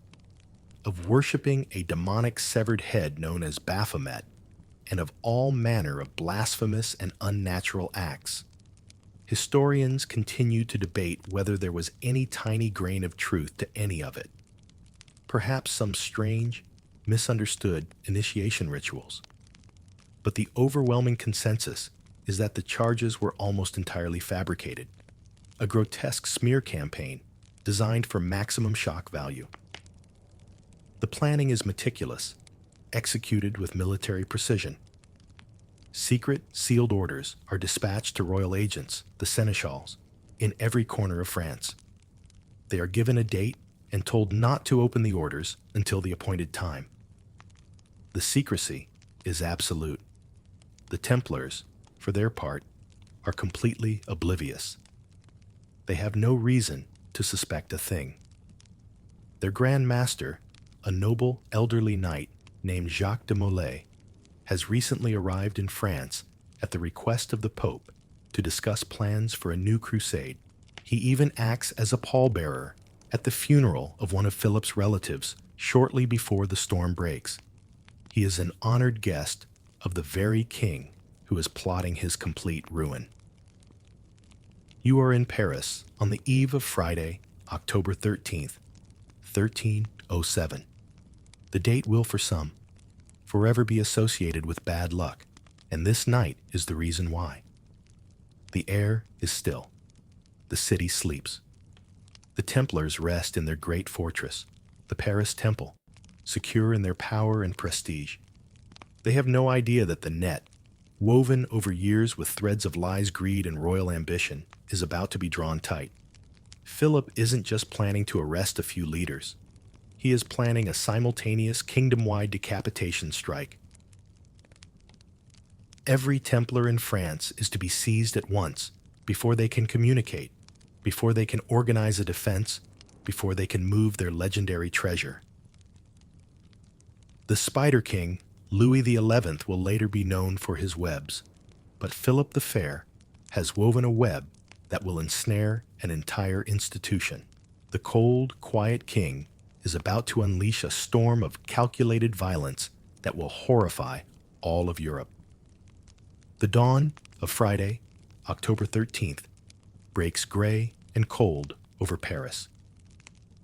of worshiping a demonic severed head known as Baphomet, and of all manner of blasphemous and unnatural acts. Historians continue to debate whether there was any tiny grain of truth to any of it. Perhaps some strange, misunderstood initiation rituals. But the overwhelming consensus is that the charges were almost entirely fabricated, a grotesque smear campaign designed for maximum shock value. The planning is meticulous, executed with military precision. Secret, sealed orders are dispatched to royal agents, the seneschals, in every corner of France. They are given a date and told not to open the orders until the appointed time. The secrecy is absolute. The Templars, for their part, are completely oblivious. They have no reason to suspect a thing. Their Grand Master, a noble elderly knight named Jacques de Molay, has recently arrived in France at the request of the Pope to discuss plans for a new crusade. He even acts as a pallbearer at the funeral of one of Philip's relatives shortly before the storm breaks. He is an honored guest of the very king who is plotting his complete ruin. You are in Paris on the eve of Friday, October 13th, 1307. The date will, for some, forever be associated with bad luck, and this night is the reason why. The air is still. The city sleeps. The Templars rest in their great fortress, the Paris Temple, secure in their power and prestige. They have no idea that the net, woven over years with threads of lies, greed, and royal ambition, is about to be drawn tight. Philip isn't just planning to arrest a few leaders. He is planning a simultaneous kingdom-wide decapitation strike. Every Templar in France is to be seized at once, before they can communicate, before they can organize a defense, before they can move their legendary treasure. The Spider King, Louis XI, will later be known for his webs, but Philip the Fair has woven a web that will ensnare an entire institution. The cold, quiet king is about to unleash a storm of calculated violence that will horrify all of Europe. The dawn of Friday, October 13th, breaks gray and cold over Paris.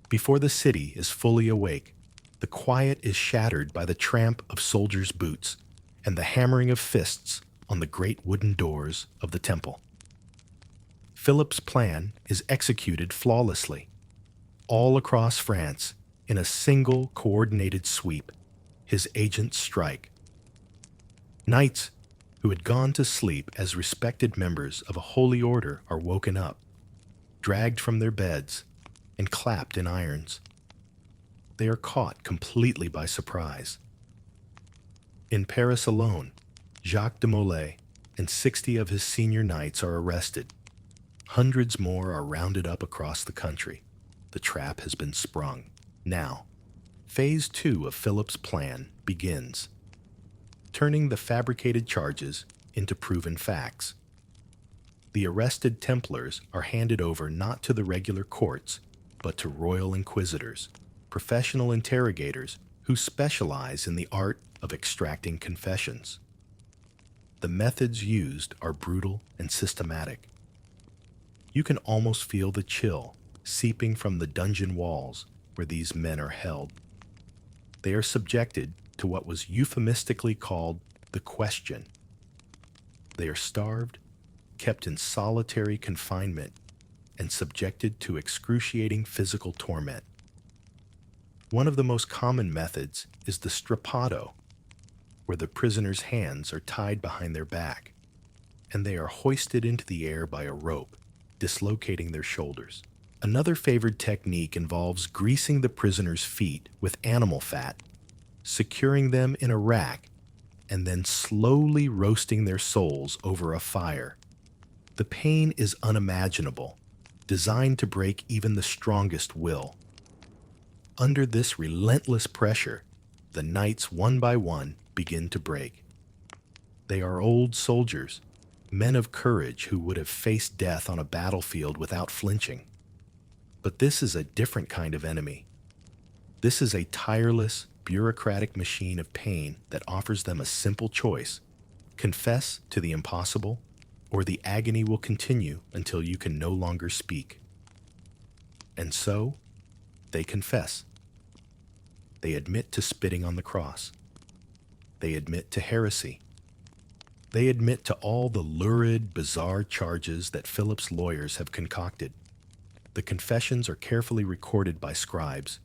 Before the city is fully awake, the quiet is shattered by the tramp of soldiers' boots and the hammering of fists on the great wooden doors of the temple. Philip's plan is executed flawlessly. All across France, in a single coordinated sweep, his agents strike. Knights who had gone to sleep as respected members of a holy order are woken up, dragged from their beds, and clapped in irons. They are caught completely by surprise. In Paris alone, Jacques de Molay and 60 of his senior knights are arrested. Hundreds more are rounded up across the country. The trap has been sprung. Now, Phase 2 of Philip's plan begins, turning the fabricated charges into proven facts. The arrested Templars are handed over not to the regular courts, but to royal inquisitors, professional interrogators who specialize in the art of extracting confessions. The methods used are brutal and systematic. You can almost feel the chill seeping from the dungeon walls where these men are held. They are subjected to what was euphemistically called the question. They are starved, kept in solitary confinement, and subjected to excruciating physical torment. One of the most common methods is the strappado, where the prisoner's hands are tied behind their back, and they are hoisted into the air by a rope, dislocating their shoulders. Another favored technique involves greasing the prisoner's feet with animal fat, securing them in a rack, and then slowly roasting their souls over a fire. The pain is unimaginable, designed to break even the strongest will. Under this relentless pressure, the knights one by one begin to break. They are old soldiers, men of courage who would have faced death on a battlefield without flinching. But this is a different kind of enemy. This is a tireless, bureaucratic machine of pain that offers them a simple choice: confess to the impossible, or the agony will continue until you can no longer speak. And so, they confess. They admit to spitting on the cross. They admit to heresy. They admit to all the lurid, bizarre charges that Philip's lawyers have concocted. The confessions are carefully recorded by scribes,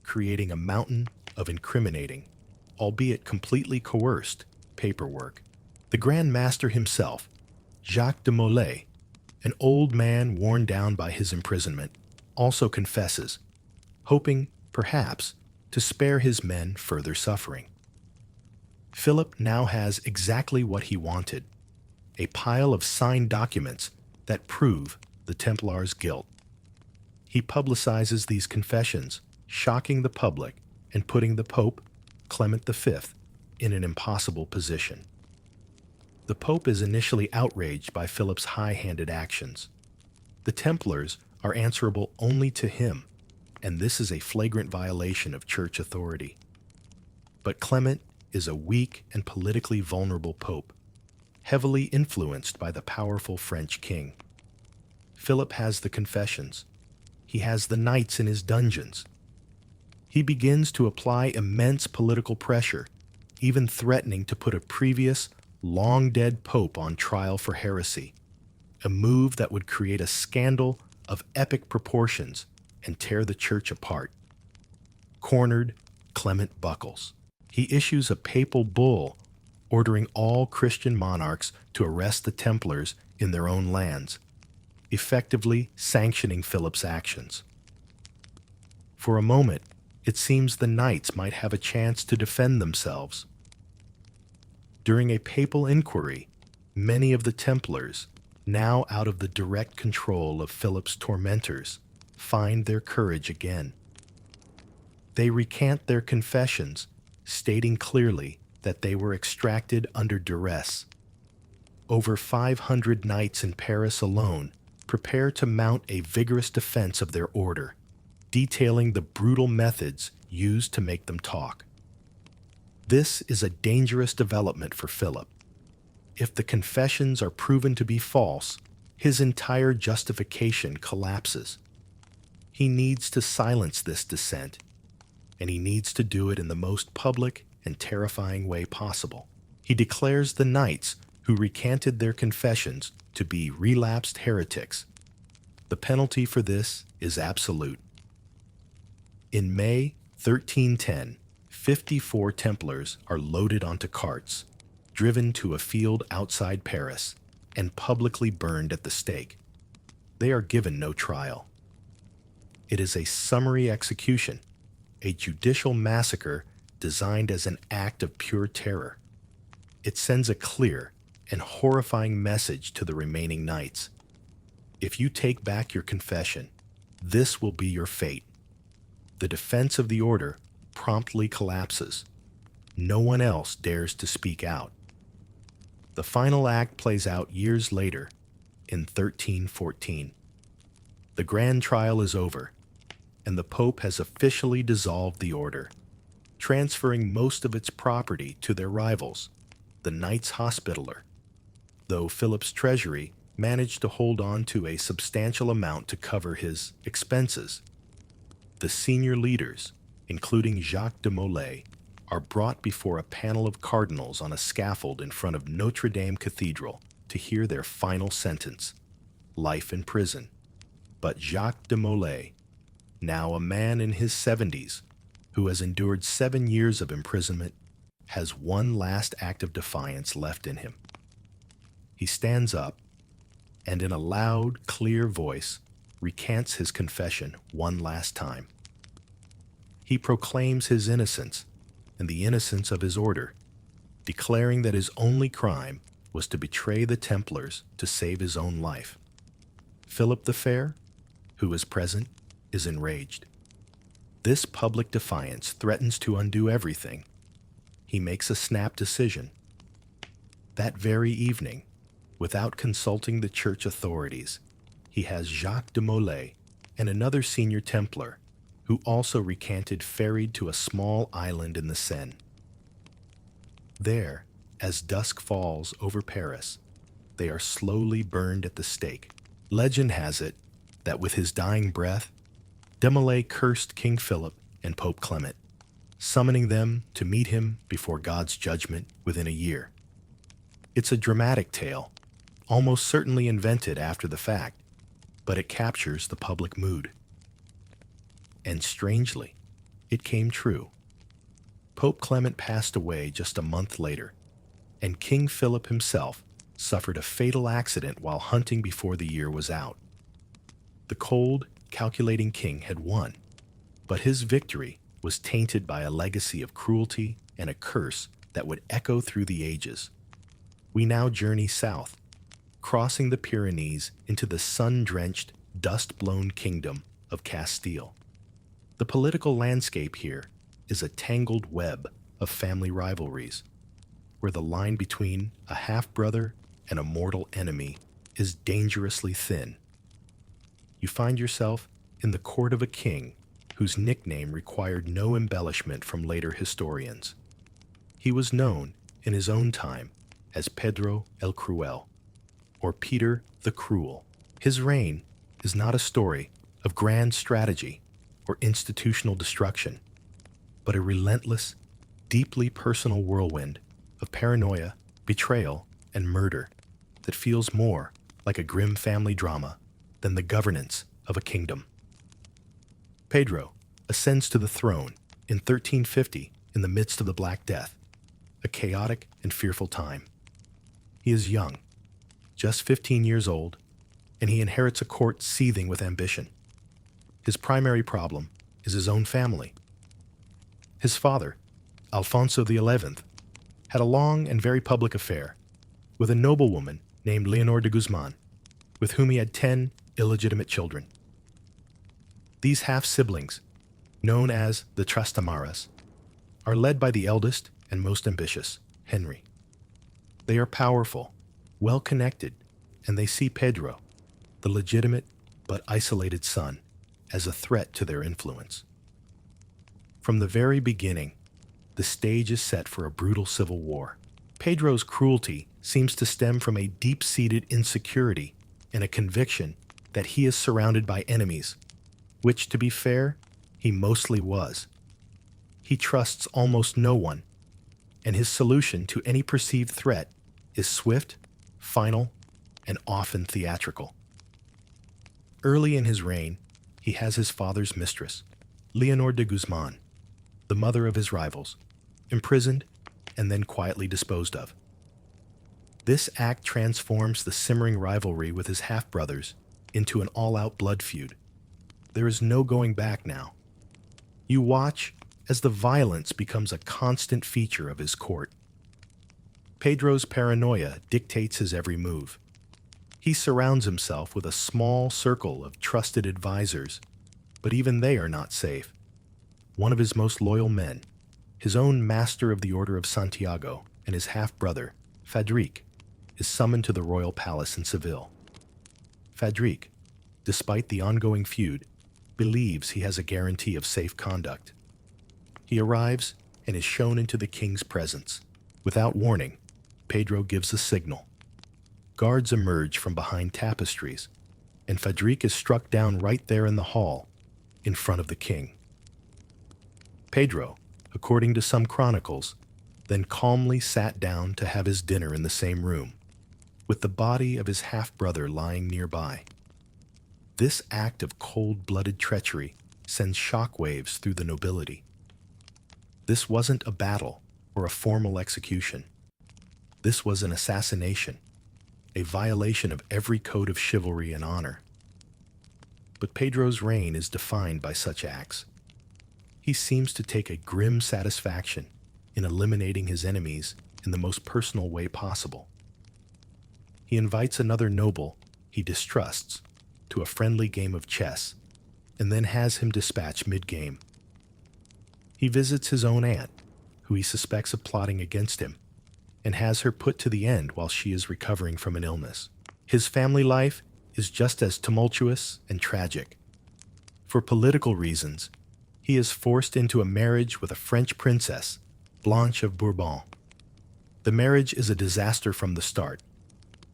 creating a mountain of incriminating, albeit completely coerced, paperwork. The Grand Master himself, Jacques de Molay, an old man worn down by his imprisonment, also confesses, hoping, perhaps, to spare his men further suffering. Philip now has exactly what he wanted: a pile of signed documents that prove the Templars' guilt. He publicizes these confessions, shocking the public and putting the Pope, Clement V, in an impossible position. The Pope is initially outraged by Philip's high-handed actions. The Templars are answerable only to him, and this is a flagrant violation of church authority. But Clement is a weak and politically vulnerable pope, heavily influenced by the powerful French king. Philip has the confessions. He has the knights in his dungeons. He begins to apply immense political pressure, even threatening to put a previous, long-dead pope on trial for heresy, a move that would create a scandal of epic proportions and tear the church apart. Cornered, Clement buckles. He issues a papal bull ordering all Christian monarchs to arrest the Templars in their own lands, effectively sanctioning Philip's actions. For a moment, it seems the knights might have a chance to defend themselves. During a papal inquiry, many of the Templars, now out of the direct control of Philip's tormentors, find their courage again. They recant their confessions, stating clearly that they were extracted under duress. Over 500 knights in Paris alone prepare to mount a vigorous defense of their order, detailing the brutal methods used to make them talk. This is a dangerous development for Philip. If the confessions are proven to be false, his entire justification collapses. He needs to silence this dissent, and he needs to do it in the most public and terrifying way possible. He declares the knights who recanted their confessions to be relapsed heretics. The penalty for this is absolute. In May 1310, 54 Templars are loaded onto carts, driven to a field outside Paris, and publicly burned at the stake. They are given no trial. It is a summary execution, a judicial massacre designed as an act of pure terror. It sends a clear and horrifying message to the remaining knights. If you take back your confession, this will be your fate. The defense of the order promptly collapses. No one else dares to speak out. The final act plays out years later, in 1314. The grand trial is over, and the Pope has officially dissolved the order, transferring most of its property to their rivals, the Knights Hospitaller, though Philip's treasury managed to hold on to a substantial amount to cover his expenses. The senior leaders, including Jacques de Molay, are brought before a panel of cardinals on a scaffold in front of Notre Dame Cathedral to hear their final sentence, life in prison. But Jacques de Molay, now a man in his 70s, who has endured 7 years of imprisonment, has one last act of defiance left in him. He stands up and in a loud, clear voice recants his confession one last time. He proclaims his innocence and the innocence of his order, declaring that his only crime was to betray the Templars to save his own life. Philip the Fair, who is present, is enraged. This public defiance threatens to undo everything. He makes a snap decision. That very evening, without consulting the church authorities, he has Jacques de Molay and another senior Templar, who also recanted, ferried to a small island in the Seine. There, as dusk falls over Paris, they are slowly burned at the stake. Legend has it that with his dying breath, de Molay cursed King Philip and Pope Clement, summoning them to meet him before God's judgment within a year. It's a dramatic tale, almost certainly invented after the fact, but it captures the public mood. And strangely, it came true. Pope Clement passed away just a month later, and King Philip himself suffered a fatal accident while hunting before the year was out. The cold, calculating king had won, but his victory was tainted by a legacy of cruelty and a curse that would echo through the ages. We now journey south, crossing the Pyrenees into the sun-drenched, dust-blown kingdom of Castile. The political landscape here is a tangled web of family rivalries, where the line between a half-brother and a mortal enemy is dangerously thin. You find yourself in the court of a king whose nickname required no embellishment from later historians. He was known in his own time as Pedro el Cruel, or Peter the Cruel. His reign is not a story of grand strategy or institutional destruction. but a relentless, deeply personal whirlwind of paranoia, betrayal, and murder that feels more like a grim family drama than the governance of a kingdom. Pedro ascends to the throne in 1350 in the midst of the Black Death, a chaotic and fearful time. He is young, just 15 years old, and he inherits a court seething with ambition. His primary problem is his own family. His father, Alfonso XI, had a long and very public affair with a noblewoman named Leonor de Guzman, with whom he had 10 illegitimate children. These half-siblings, known as the Trastamaras, are led by the eldest and most ambitious, Henry. They are powerful, well-connected, and they see Pedro, the legitimate but isolated son, as a threat to their influence. From the very beginning, the stage is set for a brutal civil war. Pedro's cruelty seems to stem from a deep-seated insecurity and a conviction that he is surrounded by enemies, which, to be fair, he mostly was. He trusts almost no one, and his solution to any perceived threat is swift, final, and often theatrical. Early in his reign, he has his father's mistress, Leonor de Guzman, the mother of his rivals, imprisoned and then quietly disposed of. This act transforms the simmering rivalry with his half-brothers into an all-out blood feud. There is no going back now. You watch as the violence becomes a constant feature of his court. Pedro's paranoia dictates his every move. He surrounds himself with a small circle of trusted advisors, but even they are not safe. One of his most loyal men, his own master of the Order of Santiago, and his half-brother, Fadrique, is summoned to the royal palace in Seville. Fadrique, despite the ongoing feud, believes he has a guarantee of safe conduct. He arrives and is shown into the king's presence. Without warning, Pedro gives a signal. Guards emerge from behind tapestries, and Fadrique is struck down right there in the hall, in front of the king. Pedro, according to some chronicles, then calmly sat down to have his dinner in the same room, with the body of his half-brother lying nearby. This act of cold-blooded treachery sends shockwaves through the nobility. This wasn't a battle or a formal execution. This was an assassination, a violation of every code of chivalry and honor. But Pedro's reign is defined by such acts. He seems to take a grim satisfaction in eliminating his enemies in the most personal way possible. He invites another noble he distrusts to a friendly game of chess, and then has him dispatched mid-game. He visits his own aunt, who he suspects of plotting against him, and has her put to the end while she is recovering from an illness. His family life is just as tumultuous and tragic. For political reasons, he is forced into a marriage with a French princess, Blanche of Bourbon. The marriage is a disaster from the start.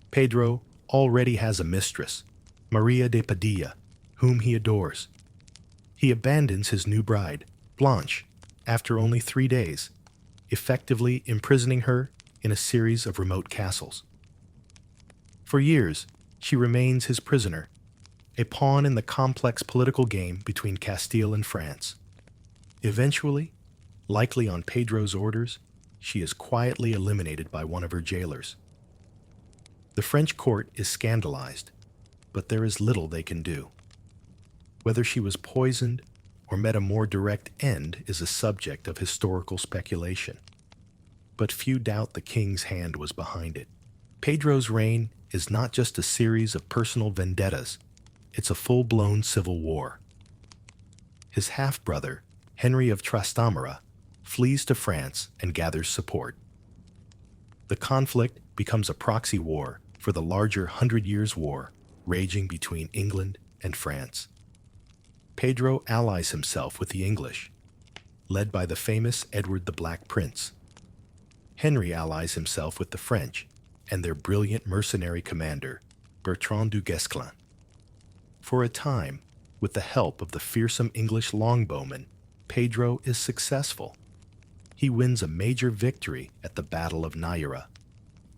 Pedro already has a mistress, Maria de Padilla, whom he adores. He abandons his new bride, Blanche, after only 3 days, effectively imprisoning her in a series of remote castles. For years, she remains his prisoner, a pawn in the complex political game between Castile and France. Eventually, likely on Pedro's orders, she is quietly eliminated by one of her jailers. The French court is scandalized, but there is little they can do. Whether she was poisoned or met a more direct end is a subject of historical speculation. But few doubt the king's hand was behind it. Pedro's reign is not just a series of personal vendettas, it's a full-blown civil war. His half-brother, Henry of Trastamara, flees to France and gathers support. The conflict becomes a proxy war for the larger 100 Years' War raging between England and France. Pedro allies himself with the English, led by the famous Edward the Black Prince. Henry allies himself with the French and their brilliant mercenary commander, Bertrand du Guesclin. For a time, with the help of the fearsome English longbowmen, Pedro is successful. He wins a major victory at the Battle of Naira,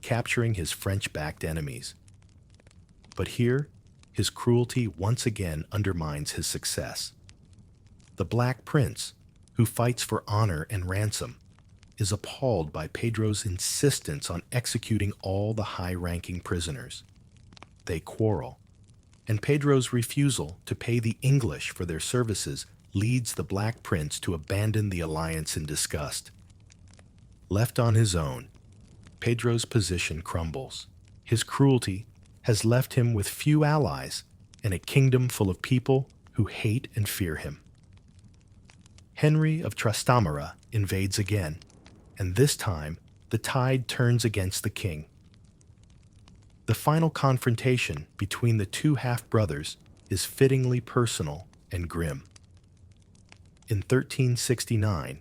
capturing his French-backed enemies. But here, his cruelty once again undermines his success. The Black Prince, who fights for honor and ransom, is appalled by Pedro's insistence on executing all the high-ranking prisoners. They quarrel, and Pedro's refusal to pay the English for their services leads the Black Prince to abandon the alliance in disgust. Left on his own, Pedro's position crumbles. His cruelty has left him with few allies and a kingdom full of people who hate and fear him. Henry of Trastamara invades again, and this time the tide turns against the king. The final confrontation between the two half-brothers is fittingly personal and grim. In 1369,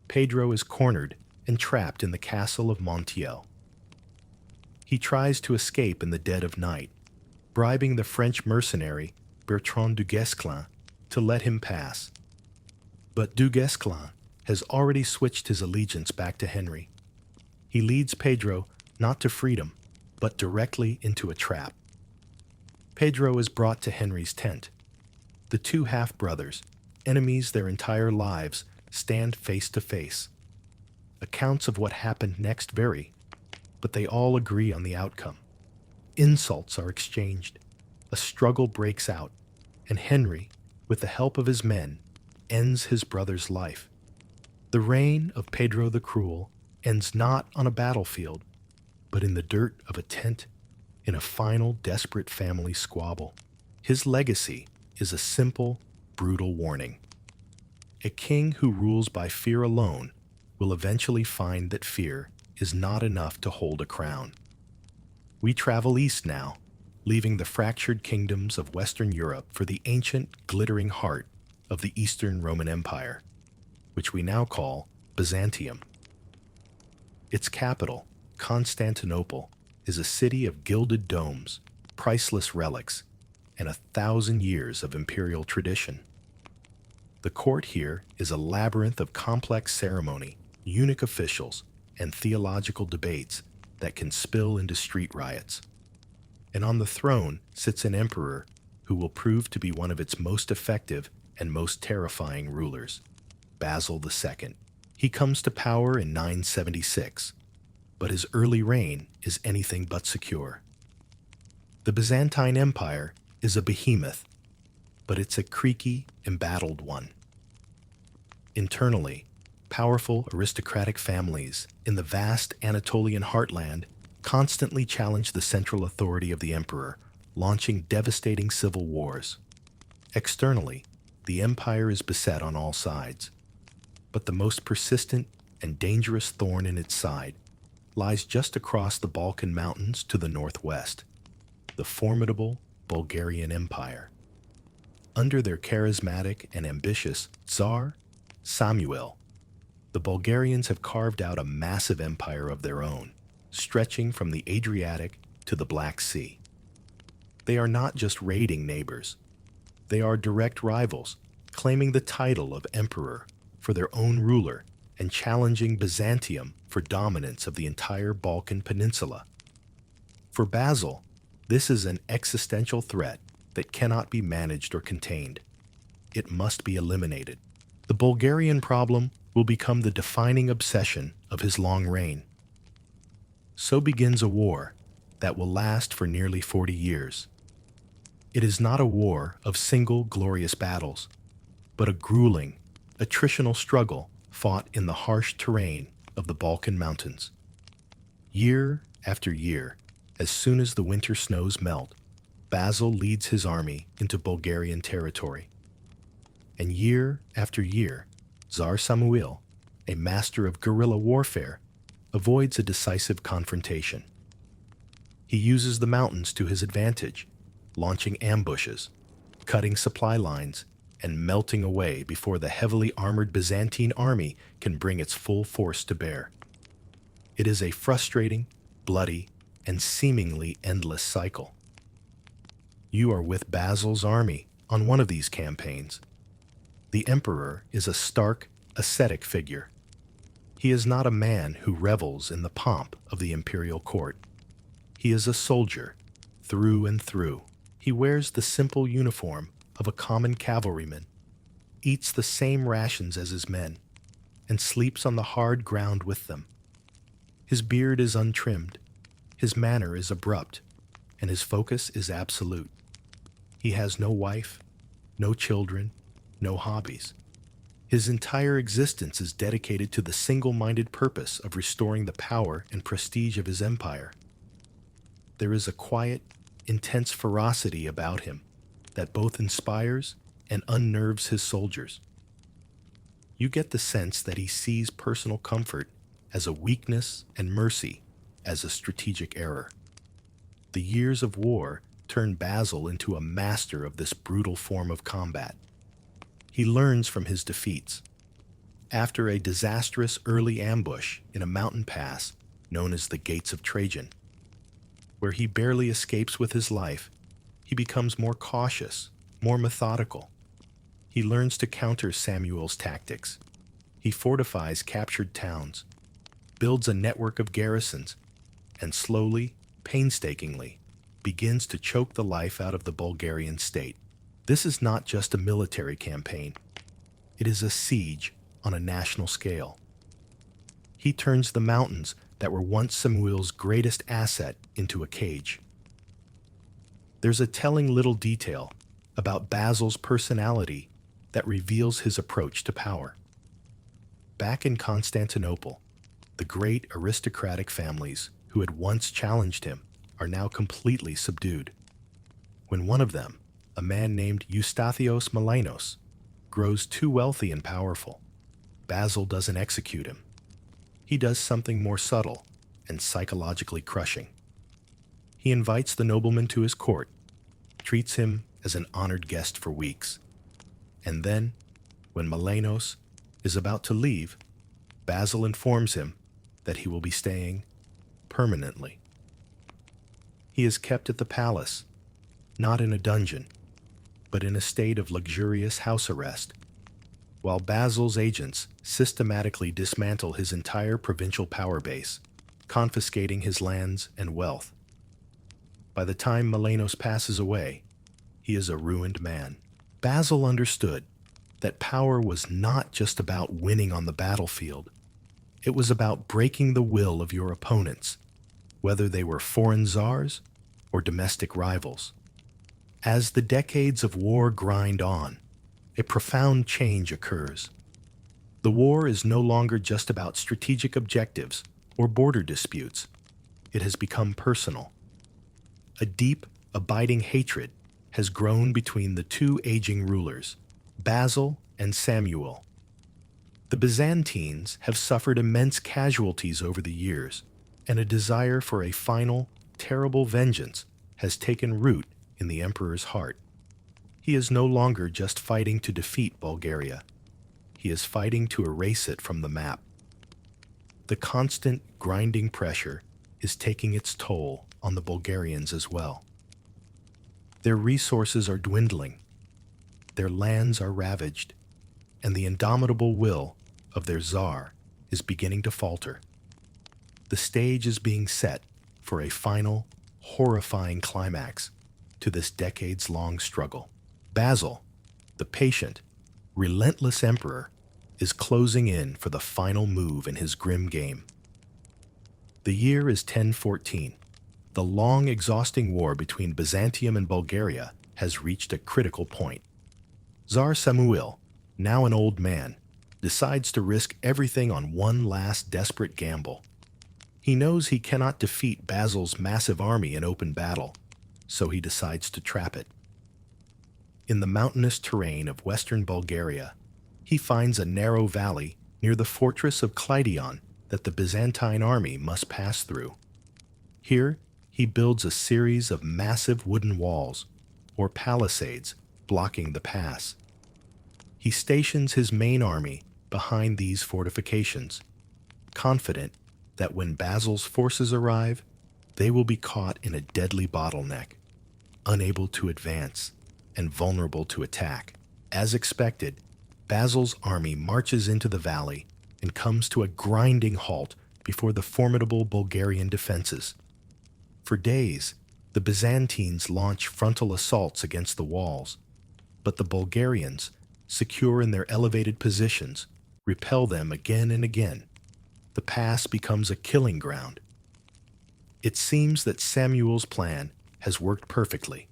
Pedro is cornered and trapped in the castle of Montiel. He tries to escape in the dead of night, bribing the French mercenary Bertrand du Guesclin to let him pass. But du Guesclin has already switched his allegiance back to Henry. He leads Pedro not to freedom, but directly into a trap. Pedro is brought to Henry's tent. The two half-brothers, enemies their entire lives, stand face to face. Accounts of what happened next vary, but they all agree on the outcome. Insults are exchanged, a struggle breaks out, and Henry, with the help of his men, ends his brother's life. The reign of Pedro the Cruel ends not on a battlefield, but in the dirt of a tent, in a final desperate family squabble. His legacy is a simple, brutal warning. A king who rules by fear alone will eventually find that fear is not enough to hold a crown. We travel east now, leaving the fractured kingdoms of Western Europe for the ancient, glittering heart of the Eastern Roman Empire, which we now call Byzantium. Its capital, Constantinople, is a city of gilded domes, priceless relics, and 1,000 years of imperial tradition. The court here is a labyrinth of complex ceremony, eunuch officials, and theological debates that can spill into street riots. And on the throne sits an emperor who will prove to be one of its most effective and most terrifying rulers, Basil II. He comes to power in 976, but his early reign is anything but secure. The Byzantine Empire is a behemoth, but it's a creaky, embattled one. Internally, powerful aristocratic families in the vast Anatolian heartland constantly challenge the central authority of the emperor, launching devastating civil wars. Externally, the empire is beset on all sides, but the most persistent and dangerous thorn in its side lies just across the Balkan Mountains to the northwest, the formidable Bulgarian Empire. Under their charismatic and ambitious Tsar Samuel, the Bulgarians have carved out a massive empire of their own, stretching from the Adriatic to the Black Sea. They are not just raiding neighbors. They are direct rivals, claiming the title of emperor for their own ruler and challenging Byzantium for dominance of the entire Balkan Peninsula. For Basil, this is an existential threat that cannot be managed or contained. It must be eliminated. The Bulgarian problem will become the defining obsession of his long reign. So begins a war that will last for nearly 40 years. It is not a war of single glorious battles, but a grueling, attritional struggle fought in the harsh terrain of the Balkan Mountains. Year after year, as soon as the winter snows melt, Basil leads his army into Bulgarian territory. And year after year, Tsar Samuil, a master of guerrilla warfare, avoids a decisive confrontation. He uses the mountains to his advantage, launching ambushes, cutting supply lines, and melting away before the heavily armored Byzantine army can bring its full force to bear. It is a frustrating, bloody, and seemingly endless cycle. You are with Basil's army on one of these campaigns, The emperor is a stark, ascetic figure. He is not a man who revels in the pomp of the imperial court. He is a soldier, through and through. He wears the simple uniform of a common cavalryman, eats the same rations as his men, and sleeps on the hard ground with them. His beard is untrimmed, his manner is abrupt, and his focus is absolute. He has no wife, no children, no hobbies. His entire existence is dedicated to the single-minded purpose of restoring the power and prestige of his empire. There is a quiet, intense ferocity about him that both inspires and unnerves his soldiers. You get the sense that he sees personal comfort as a weakness and mercy as a strategic error. The years of war turn Basil into a master of this brutal form of combat. He learns from his defeats. After a disastrous early ambush in a mountain pass known as the Gates of Trajan, where he barely escapes with his life, he becomes more cautious, more methodical. He learns to counter Samuel's tactics. He fortifies captured towns, builds a network of garrisons, and slowly, painstakingly, begins to choke the life out of the Bulgarian state. This is not just a military campaign. It is a siege on a national scale. He turns the mountains that were once Samuel's greatest asset into a cage. There's a telling little detail about Basil's personality that reveals his approach to power. Back in Constantinople, the great aristocratic families who had once challenged him are now completely subdued. When one of them, a man named Eustathios Milenos, grows too wealthy and powerful, Basil doesn't execute him. He does something more subtle and psychologically crushing. He invites the nobleman to his court, treats him as an honored guest for weeks, and then, when Milenos is about to leave, Basil informs him that he will be staying permanently. He is kept at the palace, not in a dungeon, but in a state of luxurious house arrest, while Basil's agents systematically dismantle his entire provincial power base, confiscating his lands and wealth. By the time Milenos passes away, he is a ruined man. Basil understood that power was not just about winning on the battlefield. It was about breaking the will of your opponents, whether they were foreign czars or domestic rivals. As the decades of war grind on, a profound change occurs. The war is no longer just about strategic objectives or border disputes. It has become personal. A deep, abiding hatred has grown between the two aging rulers, Basil and Samuel. The Byzantines have suffered immense casualties over the years, and a desire for a final, terrible vengeance has taken root in the emperor's heart. He is no longer just fighting to defeat Bulgaria. He is fighting to erase it from the map. The constant, grinding pressure is taking its toll on the Bulgarians as well. Their resources are dwindling, their lands are ravaged, and the indomitable will of their czar is beginning to falter. The stage is being set for a final, horrifying climax to this decades-long struggle. Basil, the patient, relentless emperor, is closing in for the final move in his grim game. The year is 1014. The long, exhausting war between Byzantium and Bulgaria has reached a critical point. Tsar Samuil, now an old man, decides to risk everything on one last desperate gamble. He knows he cannot defeat Basil's massive army in open battle, so he decides to trap it. In the mountainous terrain of western Bulgaria, he finds a narrow valley near the fortress of Clydion that the Byzantine army must pass through. Here, he builds a series of massive wooden walls, or palisades, blocking the pass. He stations his main army behind these fortifications, confident that when Basil's forces arrive, they will be caught in a deadly bottleneck, unable to advance and vulnerable to attack. As expected, Basil's army marches into the valley and comes to a grinding halt before the formidable Bulgarian defenses. For days, the Byzantines launch frontal assaults against the walls, but the Bulgarians, secure in their elevated positions, repel them again and again. The pass becomes a killing ground. It seems that Samuel's plan has worked perfectly.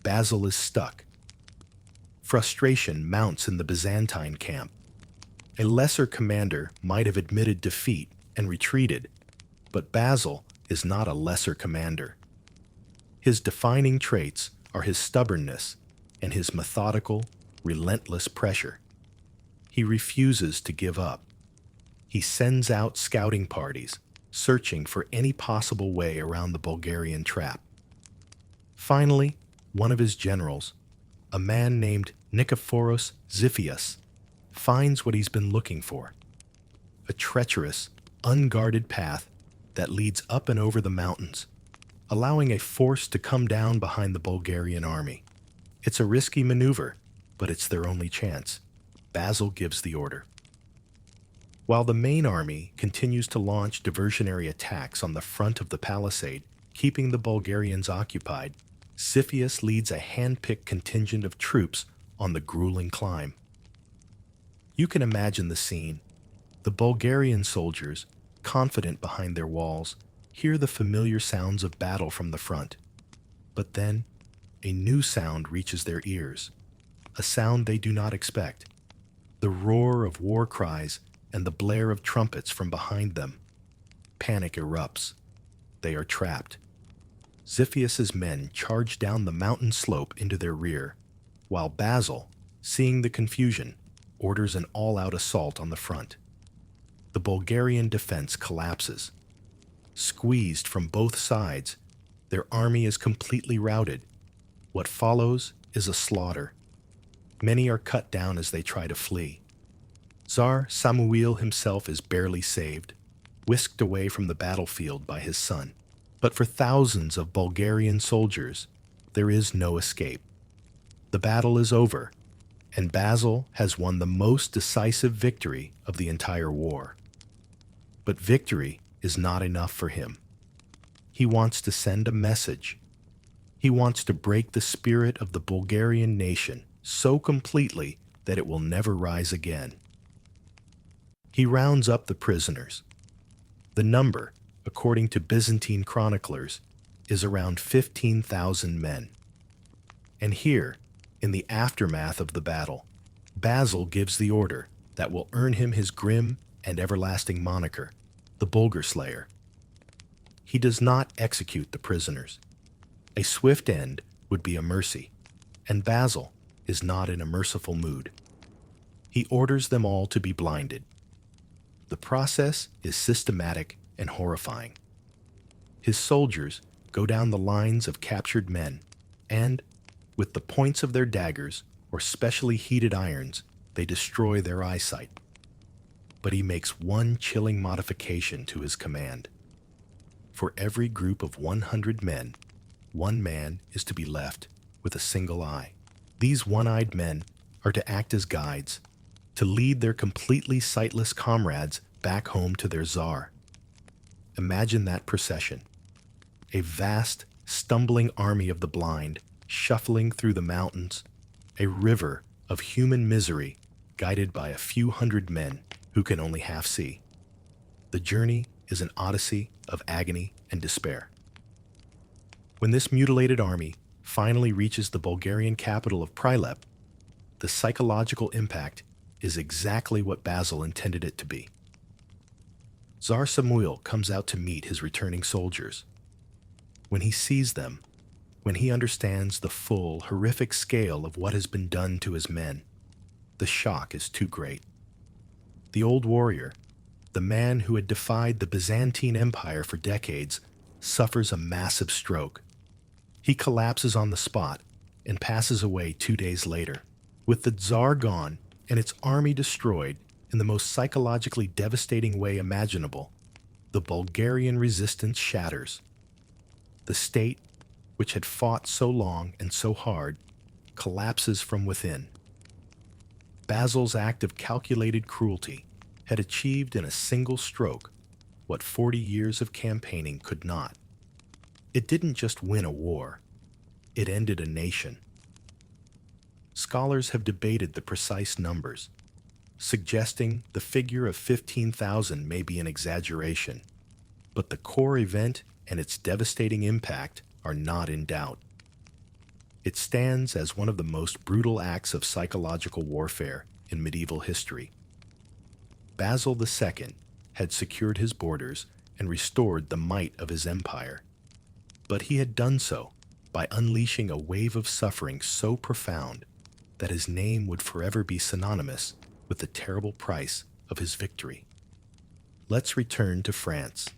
Basil is stuck. Frustration mounts in the Byzantine camp. A lesser commander might have admitted defeat and retreated, but Basil is not a lesser commander. His defining traits are his stubbornness and his methodical, relentless pressure. He refuses to give up. He sends out scouting parties, searching for any possible way around the Bulgarian trap. Finally, one of his generals, a man named Nikephoros Xiphias, finds what he's been looking for: a treacherous, unguarded path that leads up and over the mountains, allowing a force to come down behind the Bulgarian army. It's a risky maneuver, but it's their only chance. Basil gives the order. While the main army continues to launch diversionary attacks on the front of the palisade, keeping the Bulgarians occupied, Xiphias leads a hand-picked contingent of troops on the grueling climb. You can imagine the scene. The Bulgarian soldiers, confident behind their walls, hear the familiar sounds of battle from the front. But then, a new sound reaches their ears, a sound they do not expect: the roar of war cries and the blare of trumpets from behind them. Panic erupts. They are trapped. Xiphias's men charge down the mountain slope into their rear, while Basil, seeing the confusion, orders an all-out assault on the front. The Bulgarian defense collapses. Squeezed from both sides, their army is completely routed. What follows is a slaughter. Many are cut down as they try to flee. Tsar Samuil himself is barely saved, whisked away from the battlefield by his son. But for thousands of Bulgarian soldiers, there is no escape. The battle is over, and Basil has won the most decisive victory of the entire war. But victory is not enough for him. He wants to send a message. He wants to break the spirit of the Bulgarian nation so completely that it will never rise again. He rounds up the prisoners. The number, according to Byzantine chroniclers, is around 15,000 men. And here, in the aftermath of the battle, Basil gives the order that will earn him his grim and everlasting moniker, the Bulgar-Slayer. He does not execute the prisoners. A swift end would be a mercy, and Basil is not in a merciful mood. He orders them all to be blinded. The process is systematic and horrifying. His soldiers go down the lines of captured men, and, with the points of their daggers or specially heated irons, they destroy their eyesight. But he makes one chilling modification to his command. For every group of 100 men, one man is to be left with a single eye. These one-eyed men are to act as guides, to lead their completely sightless comrades back home to their czar. Imagine that procession. A vast, stumbling army of the blind, shuffling through the mountains, a river of human misery guided by a few hundred men who can only half see. The journey is an odyssey of agony and despair. When this mutilated army finally reaches the Bulgarian capital of Prilep, the psychological impact is exactly what Basil intended it to be. Tsar Samuil comes out to meet his returning soldiers. When he sees them, when he understands the full, horrific scale of what has been done to his men, the shock is too great. The old warrior, the man who had defied the Byzantine Empire for decades, suffers a massive stroke. He collapses on the spot and passes away 2 days later. With the Tsar gone and its army destroyed in the most psychologically devastating way imaginable, the Bulgarian resistance shatters. The state, which had fought so long and so hard, collapses from within. Basil's act of calculated cruelty had achieved in a single stroke what 40 years of campaigning could not. It didn't just win a war, it ended a nation. Scholars have debated the precise numbers, suggesting the figure of 15,000 may be an exaggeration, but the core event and its devastating impact are not in doubt. It stands as one of the most brutal acts of psychological warfare in medieval history. Basil II had secured his borders and restored the might of his empire, but he had done so by unleashing a wave of suffering so profound that his name would forever be synonymous with the terrible price of his victory. Let's return to France,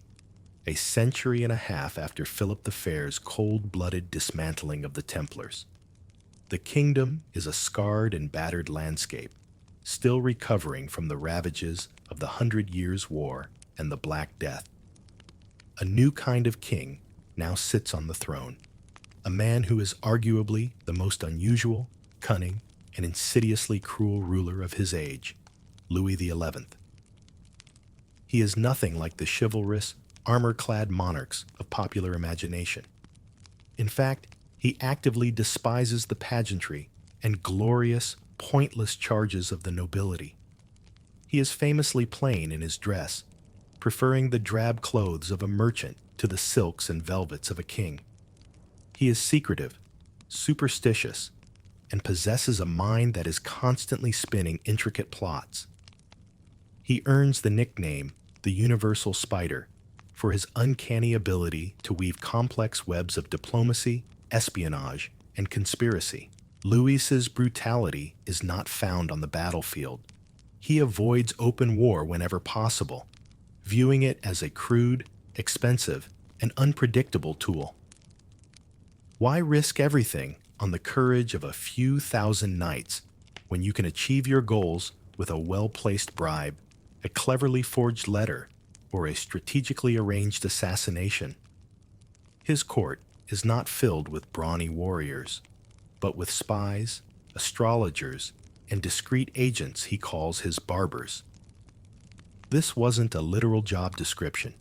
a century and a half after Philip the Fair's cold-blooded dismantling of the Templars. The kingdom is a scarred and battered landscape, still recovering from the ravages of the 100 Years' War and the Black Death. A new kind of king now sits on the throne, a man who is arguably the most unusual, cunning, and insidiously cruel ruler of his age, Louis XI. He is nothing like the chivalrous, armor-clad monarchs of popular imagination. In fact, he actively despises the pageantry and glorious, pointless charges of the nobility. He is famously plain in his dress, preferring the drab clothes of a merchant to the silks and velvets of a king. He is secretive, superstitious, and possesses a mind that is constantly spinning intricate plots. He earns the nickname the Universal Spider for his uncanny ability to weave complex webs of diplomacy, espionage, and conspiracy. Louis's brutality is not found on the battlefield. He avoids open war whenever possible, viewing it as a crude, expensive, and unpredictable tool. Why risk everything on the courage of a few thousand knights when you can achieve your goals with a well-placed bribe, a cleverly forged letter, or a strategically arranged assassination? His court is not filled with brawny warriors, but with spies, astrologers, and discreet agents he calls his barbers. This wasn't a literal job description.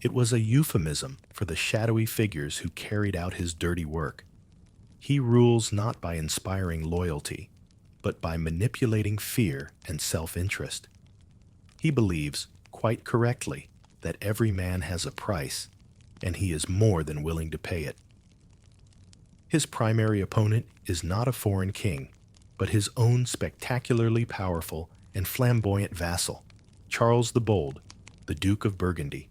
It was a euphemism for the shadowy figures who carried out his dirty work. He rules not by inspiring loyalty, but by manipulating fear and self-interest. He believes, quite correctly, that every man has a price, and he is more than willing to pay it. His primary opponent is not a foreign king, but his own spectacularly powerful and flamboyant vassal, Charles the Bold, the Duke of Burgundy.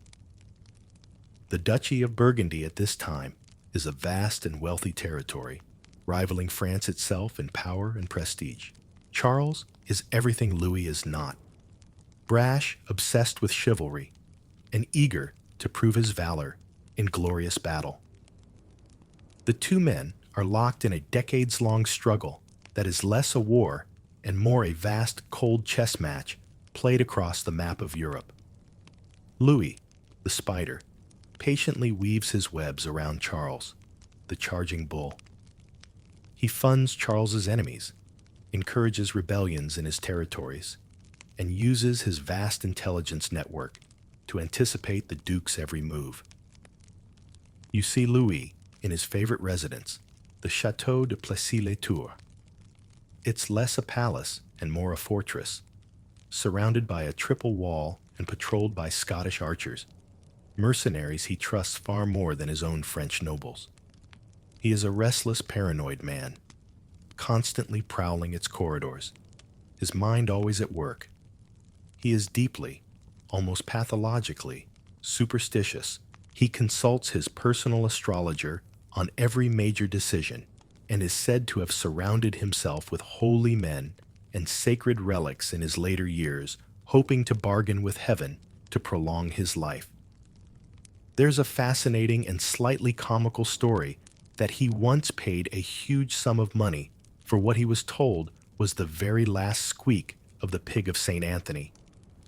The Duchy of Burgundy at this time is a vast and wealthy territory, rivaling France itself in power and prestige. Charles is everything Louis is not: brash, obsessed with chivalry, and eager to prove his valor in glorious battle. The two men are locked in a decades-long struggle that is less a war and more a vast cold chess match played across the map of Europe. Louis, the spider, patiently weaves his webs around Charles, the charging bull. He funds Charles's enemies, encourages rebellions in his territories, and uses his vast intelligence network to anticipate the Duke's every move. You see Louis in his favorite residence, the Château de Plessis-les-Tours. It's less a palace and more a fortress, surrounded by a triple wall and patrolled by Scottish archers, mercenaries he trusts far more than his own French nobles. He is a restless, paranoid man, constantly prowling its corridors, his mind always at work. He is deeply, almost pathologically, superstitious. He consults his personal astrologer on every major decision and is said to have surrounded himself with holy men and sacred relics in his later years, hoping to bargain with heaven to prolong his life. There's a fascinating and slightly comical story that he once paid a huge sum of money for what he was told was the very last squeak of the pig of St. Anthony,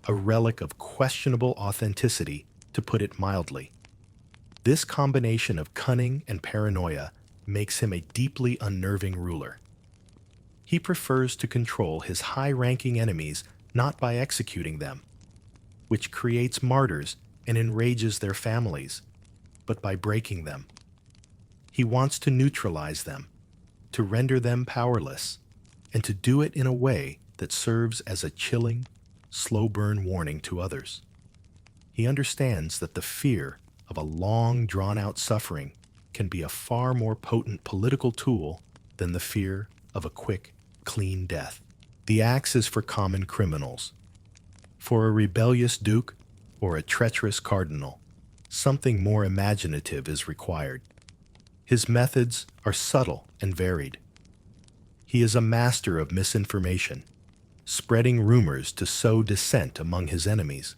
a relic of questionable authenticity, to put it mildly. This combination of cunning and paranoia makes him a deeply unnerving ruler. He prefers to control his high-ranking enemies not by executing them, which creates martyrs and enrages their families, but by breaking them. He wants to neutralize them, to render them powerless, and to do it in a way that serves as a chilling, slow-burn warning to others. He understands that the fear of a long, drawn-out suffering can be a far more potent political tool than the fear of a quick, clean death. The axe is for common criminals. For a rebellious duke or a treacherous cardinal, something more imaginative is required. His methods are subtle and varied. He is a master of misinformation, spreading rumors to sow dissent among his enemies.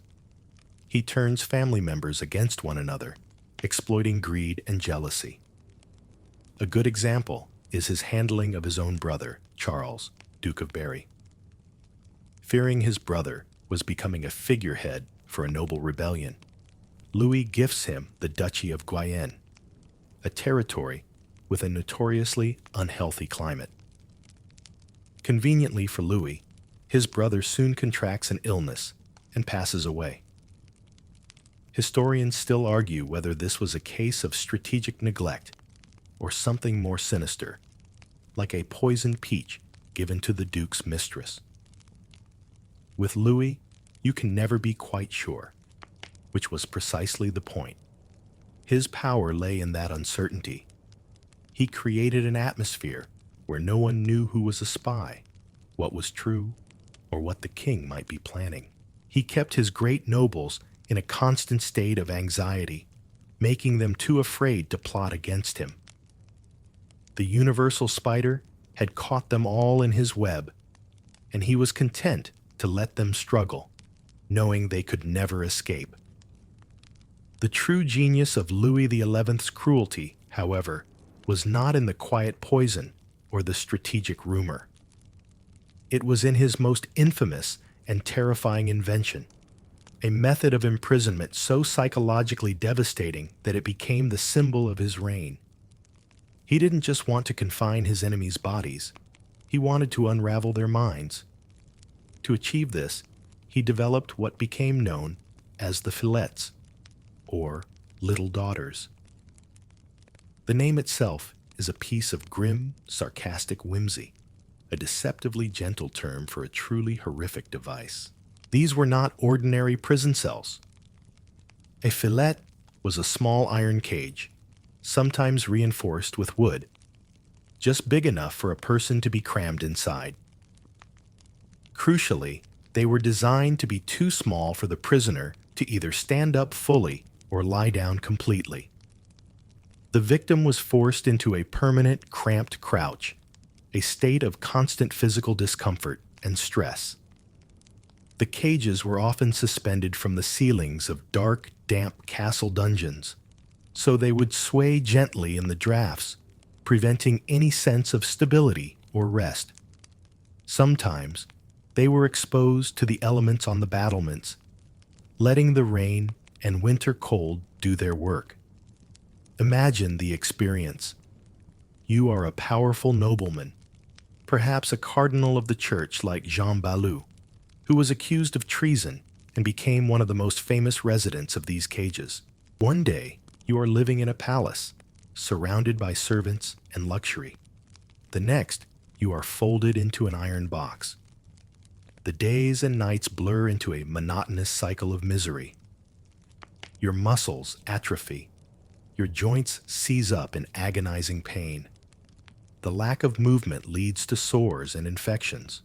He turns family members against one another, exploiting greed and jealousy. A good example is his handling of his own brother, Charles, Duke of Berry. Fearing his brother was becoming a figurehead for a noble rebellion, Louis gifts him the Duchy of Guyenne, a territory with a notoriously unhealthy climate. Conveniently for Louis, his brother soon contracts an illness and passes away. Historians still argue whether this was a case of strategic neglect or something more sinister, like a poisoned peach given to the Duke's mistress. With Louis, you can never be quite sure, which was precisely the point. His power lay in that uncertainty. He created an atmosphere where no one knew who was a spy, what was true, or what the king might be planning. He kept his great nobles in a constant state of anxiety, making them too afraid to plot against him. The universal spider had caught them all in his web, and he was content to let them struggle, knowing they could never escape. The true genius of Louis XI's cruelty, however, was not in the quiet poison or the strategic rumor. It was in his most infamous and terrifying invention, a method of imprisonment so psychologically devastating that it became the symbol of his reign. He didn't just want to confine his enemies' bodies, he wanted to unravel their minds. To achieve this, he developed what became known as the fillettes, or little daughters. The name itself is a piece of grim, sarcastic whimsy, a deceptively gentle term for a truly horrific device. These were not ordinary prison cells. A fillet was a small iron cage, sometimes reinforced with wood, just big enough for a person to be crammed inside. Crucially, they were designed to be too small for the prisoner to either stand up fully or lie down completely. The victim was forced into a permanent, cramped crouch, a state of constant physical discomfort and stress. The cages were often suspended from the ceilings of dark, damp castle dungeons, so they would sway gently in the drafts, preventing any sense of stability or rest. Sometimes, they were exposed to the elements on the battlements, letting the rain and winter cold do their work. Imagine the experience. You are a powerful nobleman, perhaps a cardinal of the church like Jean Basil, who was accused of treason and became one of the most famous residents of these cages. One day, you are living in a palace, surrounded by servants and luxury. The next, you are folded into an iron box. The days and nights blur into a monotonous cycle of misery. Your muscles atrophy. Your joints seize up in agonizing pain. The lack of movement leads to sores and infections.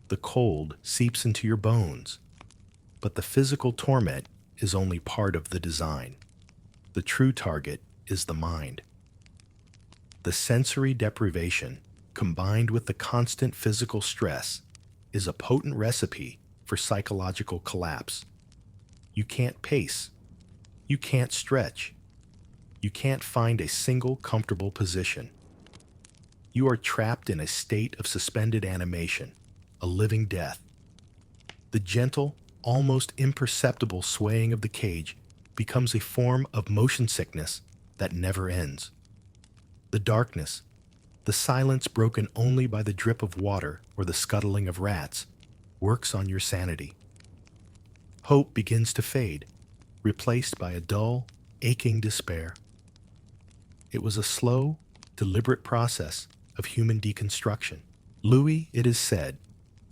The cold seeps into your bones. But the physical torment is only part of the design. The true target is the mind. The sensory deprivation, combined with the constant physical stress, is a potent recipe for psychological collapse. You can't pace. You can't stretch. You can't find a single comfortable position. You are trapped in a state of suspended animation, a living death. The gentle, almost imperceptible swaying of the cage becomes a form of motion sickness that never ends. The darkness, The silence broken only by the drip of water or the scuttling of rats works on your sanity. Hope begins to fade, replaced by a dull, aching despair. It was a slow, deliberate process of human deconstruction. Louis, it is said,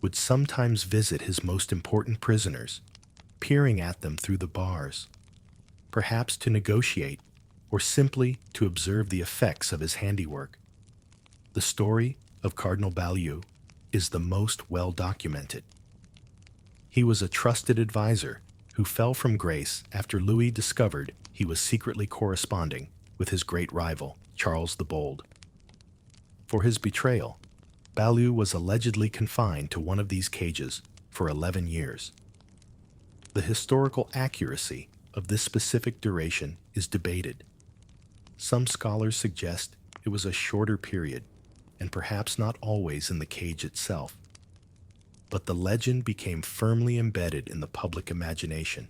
would sometimes visit his most important prisoners, peering at them through the bars, perhaps to negotiate or simply to observe the effects of his handiwork. The story of Cardinal Basil is the most well documented. He was a trusted advisor who fell from grace after Louis discovered he was secretly corresponding with his great rival, Charles the Bold. For his betrayal, Basil was allegedly confined to one of these cages for 11 years. The historical accuracy of this specific duration is debated. Some scholars suggest it was a shorter period, and perhaps not always in the cage itself. But the legend became firmly embedded in the public imagination.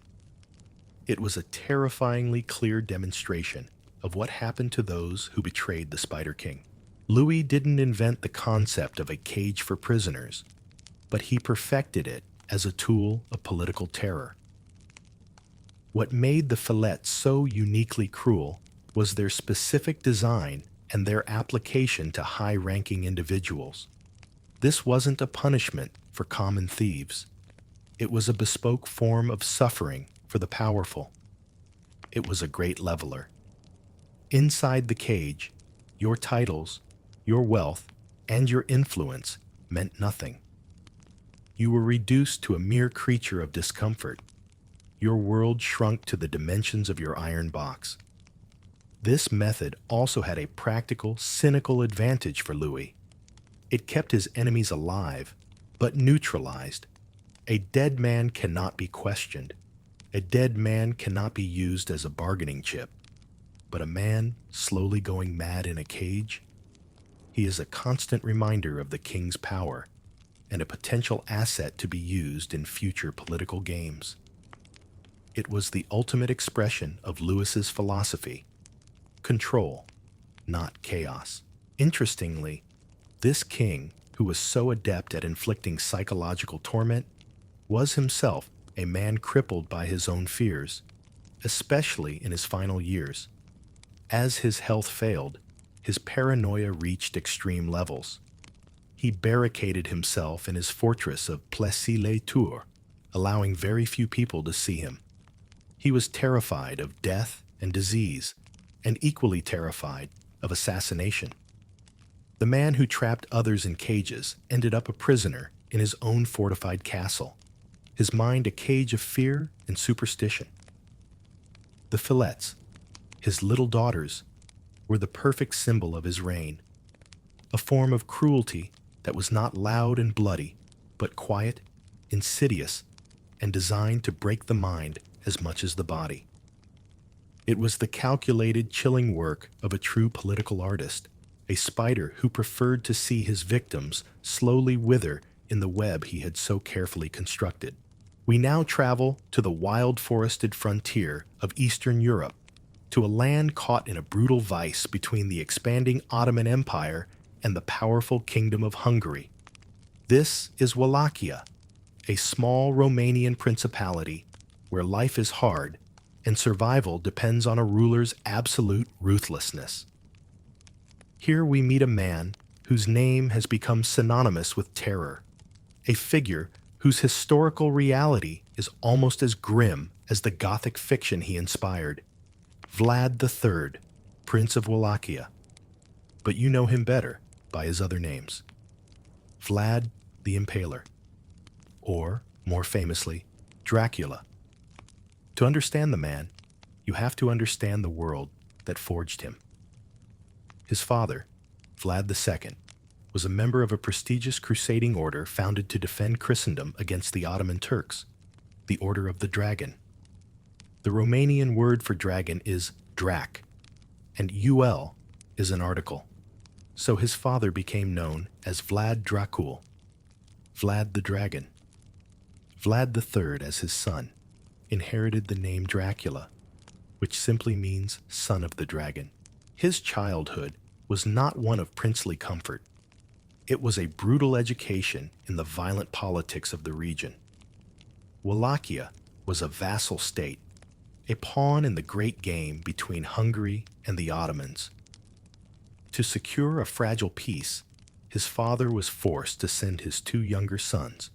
It was a terrifyingly clear demonstration of what happened to those who betrayed the Spider King. Louis didn't invent the concept of a cage for prisoners, but he perfected it as a tool of political terror. What made the fillets so uniquely cruel was their specific design and their application to high-ranking individuals. This wasn't a punishment for common thieves. It was a bespoke form of suffering for the powerful. It was a great leveler. Inside the cage, your titles, your wealth, and your influence meant nothing. You were reduced to a mere creature of discomfort. Your world shrunk to the dimensions of your iron box. This method also had a practical, cynical advantage for Louis. It kept his enemies alive, but neutralized. A dead man cannot be questioned. A dead man cannot be used as a bargaining chip. But a man slowly going mad in a cage, he is a constant reminder of the king's power and a potential asset to be used in future political games. It was the ultimate expression of Louis's philosophy: control, not chaos. Interestingly, this king, who was so adept at inflicting psychological torment, was himself a man crippled by his own fears, especially in his final years. As his health failed, his paranoia reached extreme levels. He barricaded himself in his fortress of Plessis-les-Tours, allowing very few people to see him. He was terrified of death and disease, and equally terrified of assassination. The man who trapped others in cages ended up a prisoner in his own fortified castle, his mind a cage of fear and superstition. The fillets, his little daughters, were the perfect symbol of his reign, a form of cruelty that was not loud and bloody, but quiet, insidious, and designed to break the mind as much as the body. It was the calculated, chilling work of a true political artist, a spider who preferred to see his victims slowly wither in the web he had so carefully constructed. We now travel to the wild forested frontier of Eastern Europe, to a land caught in a brutal vice between the expanding Ottoman Empire and the powerful Kingdom of Hungary. This is Wallachia, a small Romanian principality where life is hard and survival depends on a ruler's absolute ruthlessness. Here we meet a man whose name has become synonymous with terror, a figure whose historical reality is almost as grim as the Gothic fiction he inspired, Vlad III, Prince of Wallachia. But you know him better by his other names: Vlad the Impaler, or, more famously, Dracula. To understand the man, you have to understand the world that forged him. His father, Vlad II, was a member of a prestigious crusading order founded to defend Christendom against the Ottoman Turks, the Order of the Dragon. The Romanian word for dragon is drac, and ul is an article. So his father became known as Vlad Dracul, Vlad the Dragon. Vlad III, as his son, inherited the name Dracula, which simply means son of the dragon. His childhood was not one of princely comfort. It was a brutal education in the violent politics of the region. Wallachia was a vassal state, a pawn in the great game between Hungary and the Ottomans. To secure a fragile peace, his father was forced to send his two younger sons,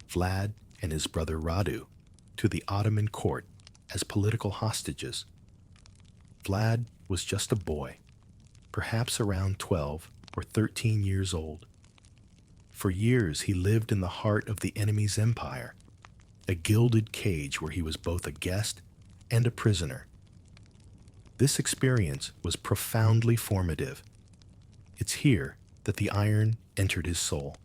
Vlad and his brother Radu, to the Ottoman court as political hostages. Vlad was just a boy, perhaps around 12 or 13 years old. For years he lived in the heart of the enemy's empire, a gilded cage where he was both a guest and a prisoner. This experience was profoundly formative. It's here that the iron entered his soul.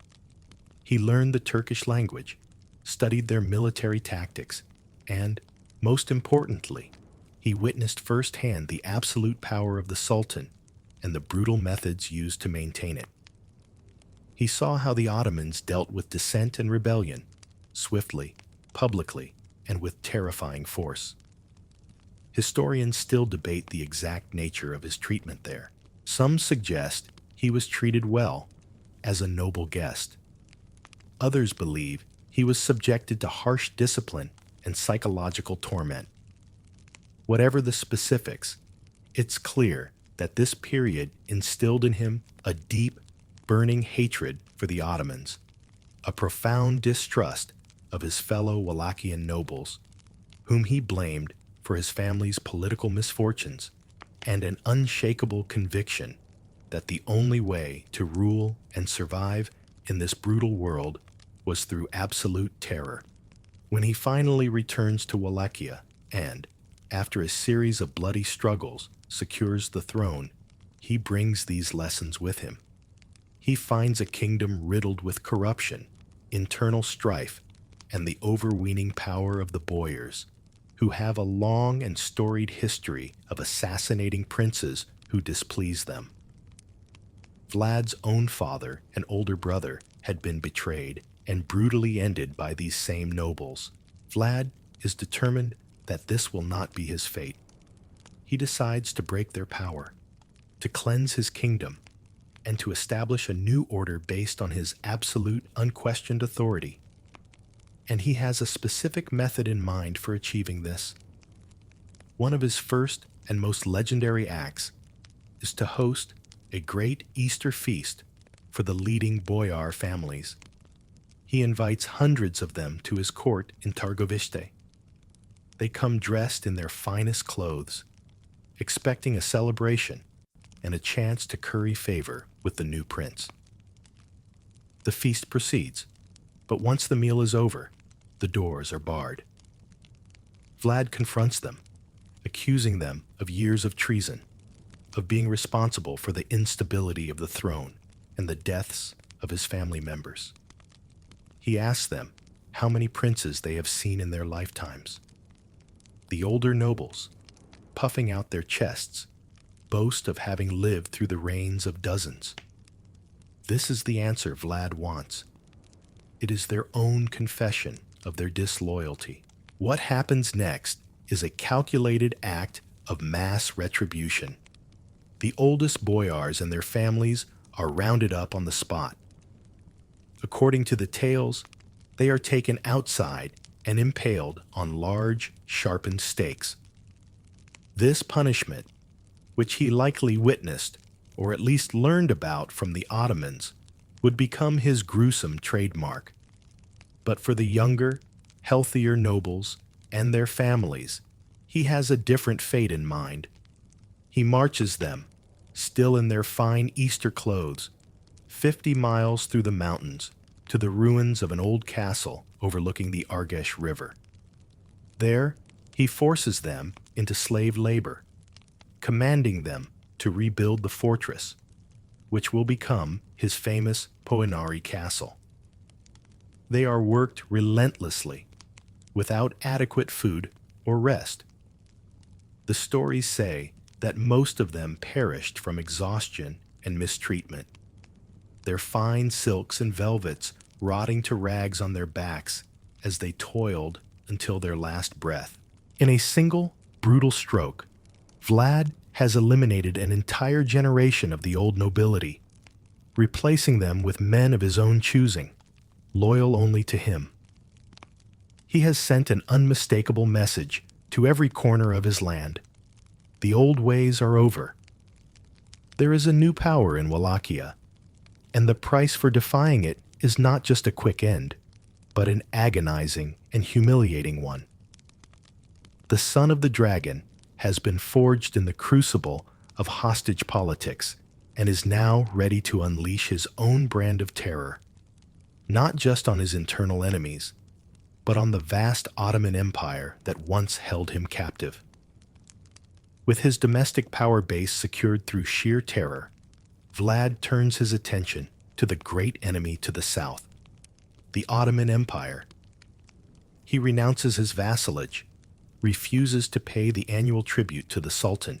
He learned the Turkish language, studied their military tactics, and, most importantly, he witnessed firsthand the absolute power of the Sultan and the brutal methods used to maintain it. He saw how the Ottomans dealt with dissent and rebellion, swiftly, publicly, and with terrifying force. Historians still debate the exact nature of his treatment there. Some suggest he was treated well, as a noble guest. Others believe he was subjected to harsh discipline and psychological torment. Whatever the specifics, it's clear that this period instilled in him a deep, burning hatred for the Ottomans, a profound distrust of his fellow Wallachian nobles, whom he blamed for his family's political misfortunes, and an unshakable conviction that the only way to rule and survive in this brutal world was through absolute terror. When he finally returns to Wallachia and, after a series of bloody struggles, secures the throne, he brings these lessons with him. He finds a kingdom riddled with corruption, internal strife, and the overweening power of the boyars, who have a long and storied history of assassinating princes who displease them. Vlad's own father and older brother had been betrayed and brutally ended by these same nobles. Vlad is determined that this will not be his fate. He decides to break their power, to cleanse his kingdom, and to establish a new order based on his absolute, unquestioned authority. And he has a specific method in mind for achieving this. One of his first and most legendary acts is to host a great Easter feast for the leading boyar families. He invites hundreds of them to his court in Targoviste. They come dressed in their finest clothes, expecting a celebration and a chance to curry favor with the new prince. The feast proceeds, but once the meal is over, the doors are barred. Vlad confronts them, accusing them of years of treason, of being responsible for the instability of the throne and the deaths of his family members. He asks them how many princes they have seen in their lifetimes. The older nobles, puffing out their chests, boast of having lived through the reigns of dozens. This is the answer Vlad wants. It is their own confession of their disloyalty. What happens next is a calculated act of mass retribution. The oldest boyars and their families are rounded up on the spot. According to the tales, they are taken outside and impaled on large, sharpened stakes. This punishment, which he likely witnessed, or at least learned about from the Ottomans, would become his gruesome trademark. But for the younger, healthier nobles and their families, he has a different fate in mind. He marches them, still in their fine Easter clothes, 50 miles through the mountains to the ruins of an old castle overlooking the Argesh River. There, he forces them into slave labor, commanding them to rebuild the fortress, which will become his famous Poenari Castle. They are worked relentlessly, without adequate food or rest. The stories say that most of them perished from exhaustion and mistreatment, their fine silks and velvets rotting to rags on their backs as they toiled until their last breath. In a single, brutal stroke, Vlad has eliminated an entire generation of the old nobility, replacing them with men of his own choosing, loyal only to him. He has sent an unmistakable message to every corner of his land. The old ways are over. There is a new power in Wallachia, and the price for defying it is not just a quick end, but an agonizing and humiliating one. The son of the dragon has been forged in the crucible of hostage politics and is now ready to unleash his own brand of terror, not just on his internal enemies, but on the vast Ottoman Empire that once held him captive. With his domestic power base secured through sheer terror, Vlad turns his attention to the great enemy to the south, the Ottoman Empire. He renounces his vassalage, refuses to pay the annual tribute to the Sultan,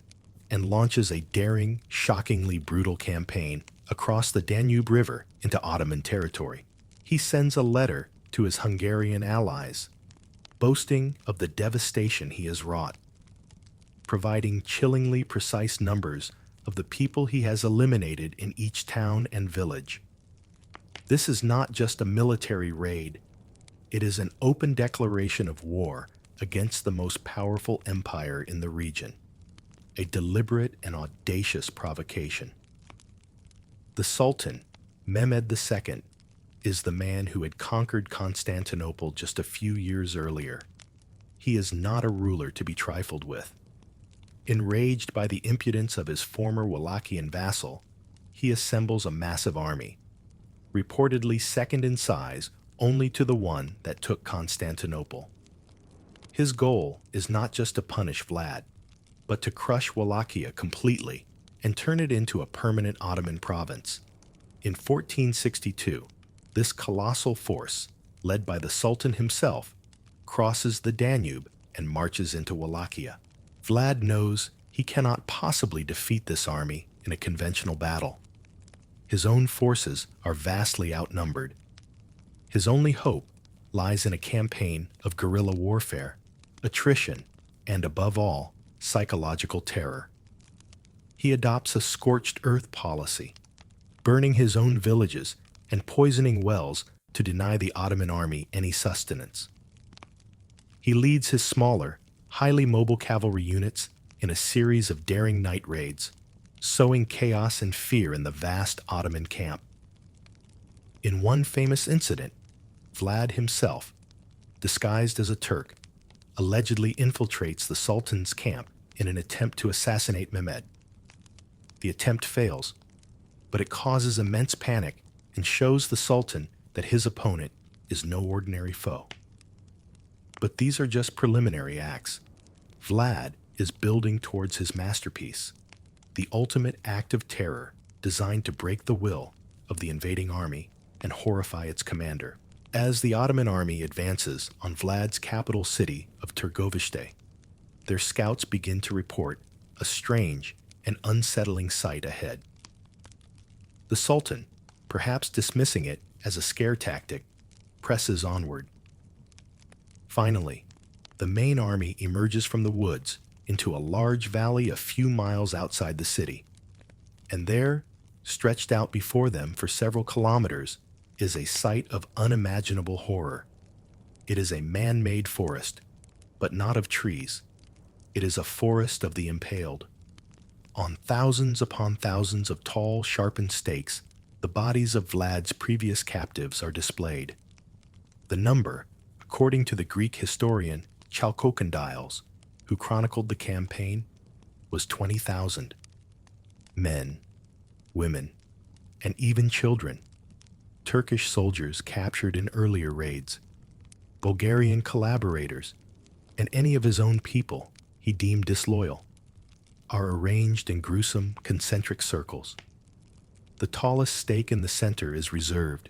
and launches a daring, shockingly brutal campaign across the Danube River into Ottoman territory. He sends a letter to his Hungarian allies, boasting of the devastation he has wrought, providing chillingly precise numbers of the people he has eliminated in each town and village. This is not just a military raid. It is an open declaration of war against the most powerful empire in the region, a deliberate and audacious provocation. The Sultan, Mehmed II, is the man who had conquered Constantinople just a few years earlier. He is not a ruler to be trifled with. Enraged by the impudence of his former Wallachian vassal, he assembles a massive army, reportedly second in size only to the one that took Constantinople. His goal is not just to punish Vlad, but to crush Wallachia completely and turn it into a permanent Ottoman province. In 1462, this colossal force, led by the Sultan himself, crosses the Danube and marches into Wallachia. Vlad knows he cannot possibly defeat this army in a conventional battle. His own forces are vastly outnumbered. His only hope lies in a campaign of guerrilla warfare, attrition, and above all, psychological terror. He adopts a scorched-earth policy, burning his own villages and poisoning wells to deny the Ottoman army any sustenance. He leads his smaller, highly mobile cavalry units in a series of daring night raids, sowing chaos and fear in the vast Ottoman camp. In one famous incident, Vlad himself, disguised as a Turk, allegedly infiltrates the Sultan's camp in an attempt to assassinate Mehmed. The attempt fails, but it causes immense panic and shows the Sultan that his opponent is no ordinary foe. But these are just preliminary acts. Vlad is building towards his masterpiece, the ultimate act of terror designed to break the will of the invading army and horrify its commander. As the Ottoman army advances on Vlad's capital city of Târgoviște, their scouts begin to report a strange and unsettling sight ahead. The Sultan, perhaps dismissing it as a scare tactic, presses onward. Finally, the main army emerges from the woods into a large valley a few miles outside the city. And there, stretched out before them for several kilometers, is a sight of unimaginable horror. It is a man-made forest, but not of trees. It is a forest of the impaled. On thousands upon thousands of tall, sharpened stakes, the bodies of Vlad's previous captives are displayed. The number, according to the Greek historian Chalkokondyles, who chronicled the campaign, was 20,000. Men, women, and even children. Turkish soldiers captured in earlier raids, Bulgarian collaborators, and any of his own people he deemed disloyal, are arranged in gruesome concentric circles. The tallest stake in the center is reserved,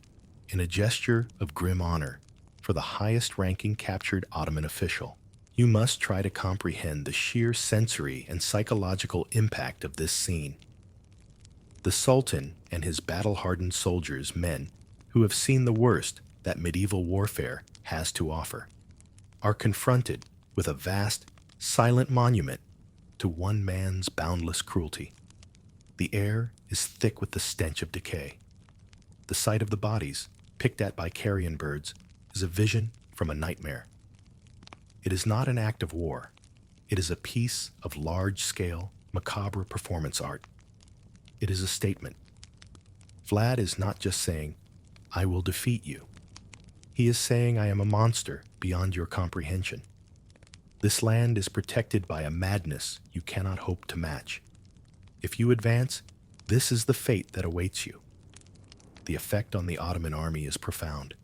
in a gesture of grim honor, for the highest-ranking captured Ottoman official. You must try to comprehend the sheer sensory and psychological impact of this scene. The Sultan and his battle-hardened soldiers, men who have seen the worst that medieval warfare has to offer, are confronted with a vast, silent monument to one man's boundless cruelty. The air is thick with the stench of decay. The sight of the bodies, picked at by carrion birds, is a vision from a nightmare. It is not an act of war. It is a piece of large-scale, macabre performance art. It is a statement. Vlad is not just saying, "I will defeat you." He is saying, "I am a monster beyond your comprehension." This land is protected by a madness you cannot hope to match. If you advance, this is the fate that awaits you. The effect on the Ottoman army is profound.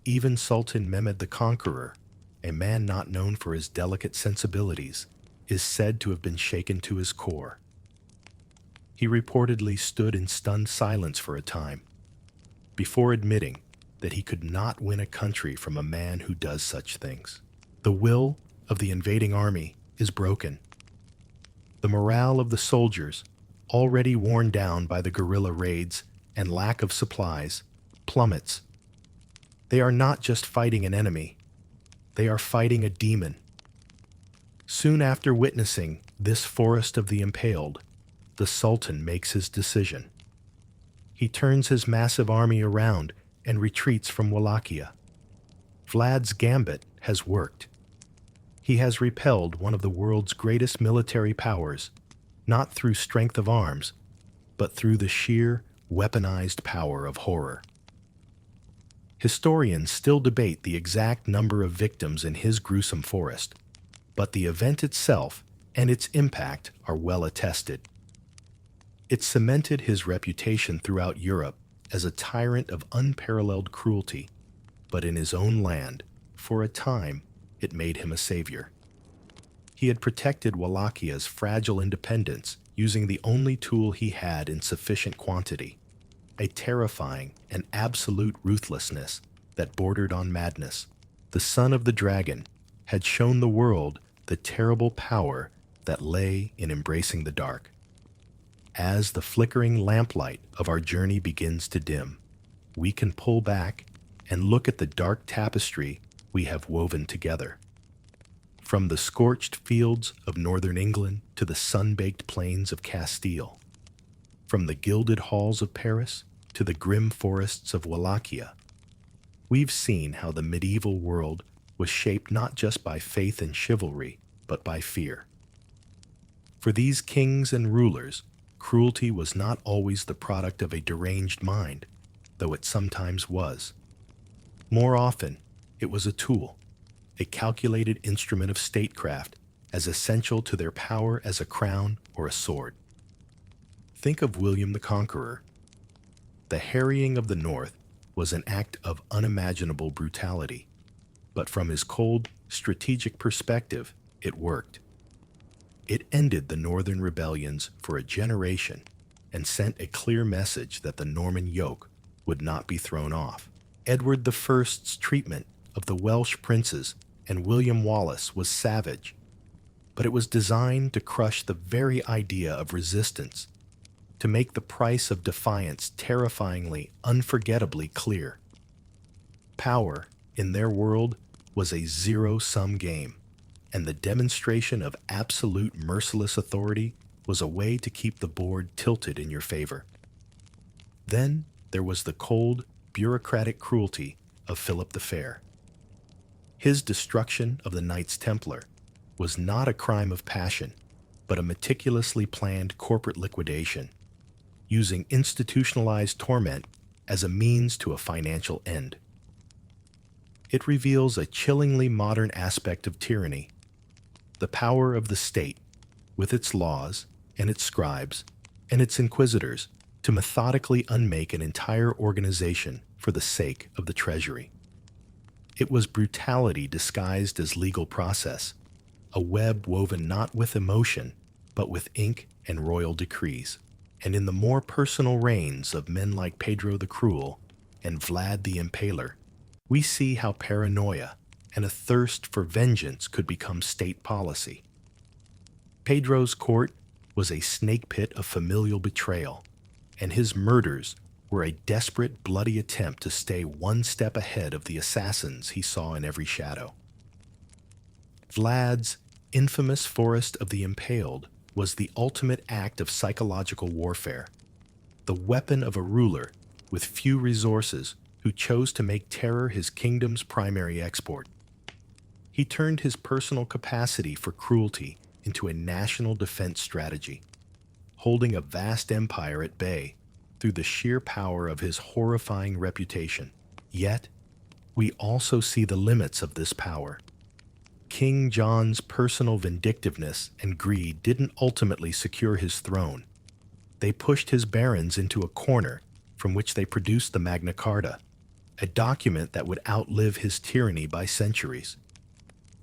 Even Sultan Mehmed the Conqueror, a man not known for his delicate sensibilities, is said to have been shaken to his core. He reportedly stood in stunned silence for a time, before admitting that he could not win a country from a man who does such things. The will of the invading army is broken. The morale of the soldiers, already worn down by the guerrilla raids and lack of supplies, plummets. They are not just fighting an enemy, they are fighting a demon. Soon after witnessing this forest of the impaled, the Sultan makes his decision. He turns his massive army around and retreats from Wallachia. Vlad's gambit has worked. He has repelled one of the world's greatest military powers, not through strength of arms, but through the sheer, weaponized power of horror. Historians still debate the exact number of victims in his gruesome forest, but the event itself and its impact are well attested. It cemented his reputation throughout Europe as a tyrant of unparalleled cruelty, but in his own land, for a time, it made him a savior. He had protected Wallachia's fragile independence using the only tool he had in sufficient quantity, a terrifying and absolute ruthlessness that bordered on madness. The son of the dragon had shown the world the terrible power that lay in embracing the dark. As the flickering lamplight of our journey begins to dim, we can pull back and look at the dark tapestry we have woven together. From the scorched fields of northern England to the sun-baked plains of Castile, from the gilded halls of Paris to the grim forests of Wallachia, we've seen how the medieval world was shaped not just by faith and chivalry, but by fear. For these kings and rulers, cruelty was not always the product of a deranged mind, though it sometimes was. More often, it was a tool, a calculated instrument of statecraft, as essential to their power as a crown or a sword. Think of William the Conqueror. The harrying of the North was an act of unimaginable brutality, but from his cold, strategic perspective, it worked. It ended the northern rebellions for a generation and sent a clear message that the Norman yoke would not be thrown off. Edward I's treatment of the Welsh princes and William Wallace was savage, but it was designed to crush the very idea of resistance, to make the price of defiance terrifyingly, unforgettably clear. Power, in their world, was a zero-sum game, and the demonstration of absolute merciless authority was a way to keep the board tilted in your favor. Then there was the cold, bureaucratic cruelty of Philip the Fair. His destruction of the Knights Templar was not a crime of passion, but a meticulously planned corporate liquidation, using institutionalized torment as a means to a financial end. It reveals a chillingly modern aspect of tyranny, the power of the state, with its laws and its scribes and its inquisitors, to methodically unmake an entire organization for the sake of the treasury. It was brutality disguised as legal process, a web woven not with emotion, but with ink and royal decrees. And in the more personal reigns of men like Pedro the Cruel and Vlad the Impaler, we see how paranoia and a thirst for vengeance could become state policy. Pedro's court was a snake pit of familial betrayal, and his murders were a desperate, bloody attempt to stay one step ahead of the assassins he saw in every shadow. Vlad's infamous Forest of the Impaled was the ultimate act of psychological warfare, the weapon of a ruler with few resources who chose to make terror his kingdom's primary export. He turned his personal capacity for cruelty into a national defense strategy, holding a vast empire at bay through the sheer power of his horrifying reputation. Yet, we also see the limits of this power. King John's personal vindictiveness and greed didn't ultimately secure his throne. They pushed his barons into a corner from which they produced the Magna Carta, a document that would outlive his tyranny by centuries.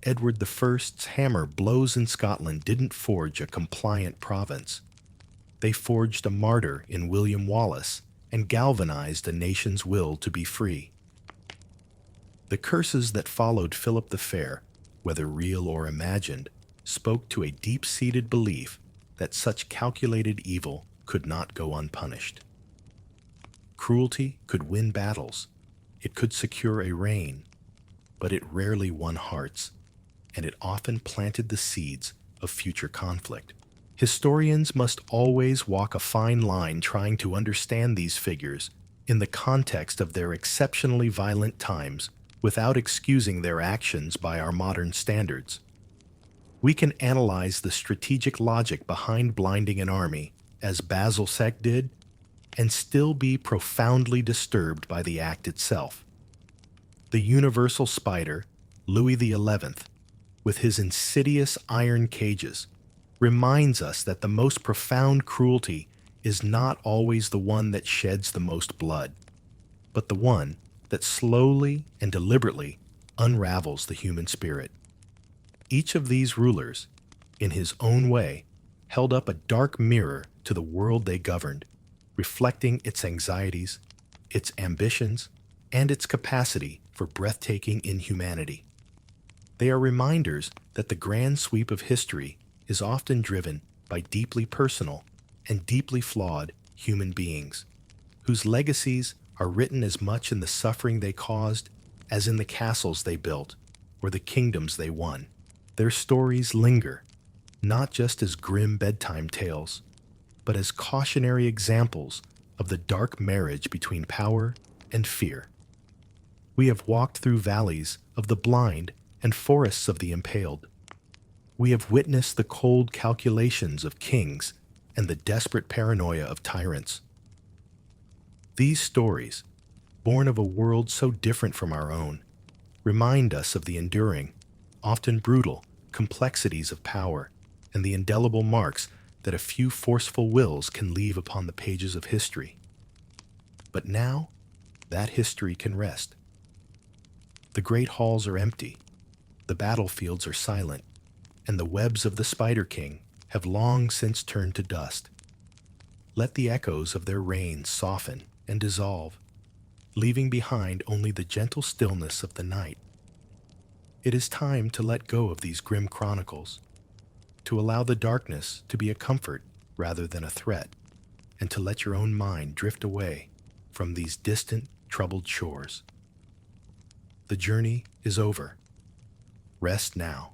Edward I's hammer blows in Scotland didn't forge a compliant province. They forged a martyr in William Wallace and galvanized a nation's will to be free. The curses that followed Philip the Fair, whether real or imagined, spoke to a deep-seated belief that such calculated evil could not go unpunished. Cruelty could win battles, it could secure a reign, but it rarely won hearts, and it often planted the seeds of future conflict. Historians must always walk a fine line trying to understand these figures in the context of their exceptionally violent times without excusing their actions by our modern standards. We can analyze the strategic logic behind blinding an army, as Basil did, and still be profoundly disturbed by the act itself. The universal spider, Louis XI, with his insidious iron cages, reminds us that the most profound cruelty is not always the one that sheds the most blood, but the one that slowly and deliberately unravels the human spirit. Each of these rulers, in his own way, held up a dark mirror to the world they governed, reflecting its anxieties, its ambitions, and its capacity for breathtaking inhumanity. They are reminders that the grand sweep of history is often driven by deeply personal and deeply flawed human beings, whose legacies are written as much in the suffering they caused as in the castles they built or the kingdoms they won. Their stories linger, not just as grim bedtime tales, but as cautionary examples of the dark marriage between power and fear. We have walked through valleys of the blind and forests of the impaled. We have witnessed the cold calculations of kings and the desperate paranoia of tyrants. These stories, born of a world so different from our own, remind us of the enduring, often brutal, complexities of power and the indelible marks that a few forceful wills can leave upon the pages of history. But now, that history can rest. The great halls are empty, the battlefields are silent, and the webs of the Spider King have long since turned to dust. Let the echoes of their reign soften and dissolve, leaving behind only the gentle stillness of the night. It is time to let go of these grim chronicles, to allow the darkness to be a comfort rather than a threat, and to let your own mind drift away from these distant, troubled shores. The journey is over. Rest now.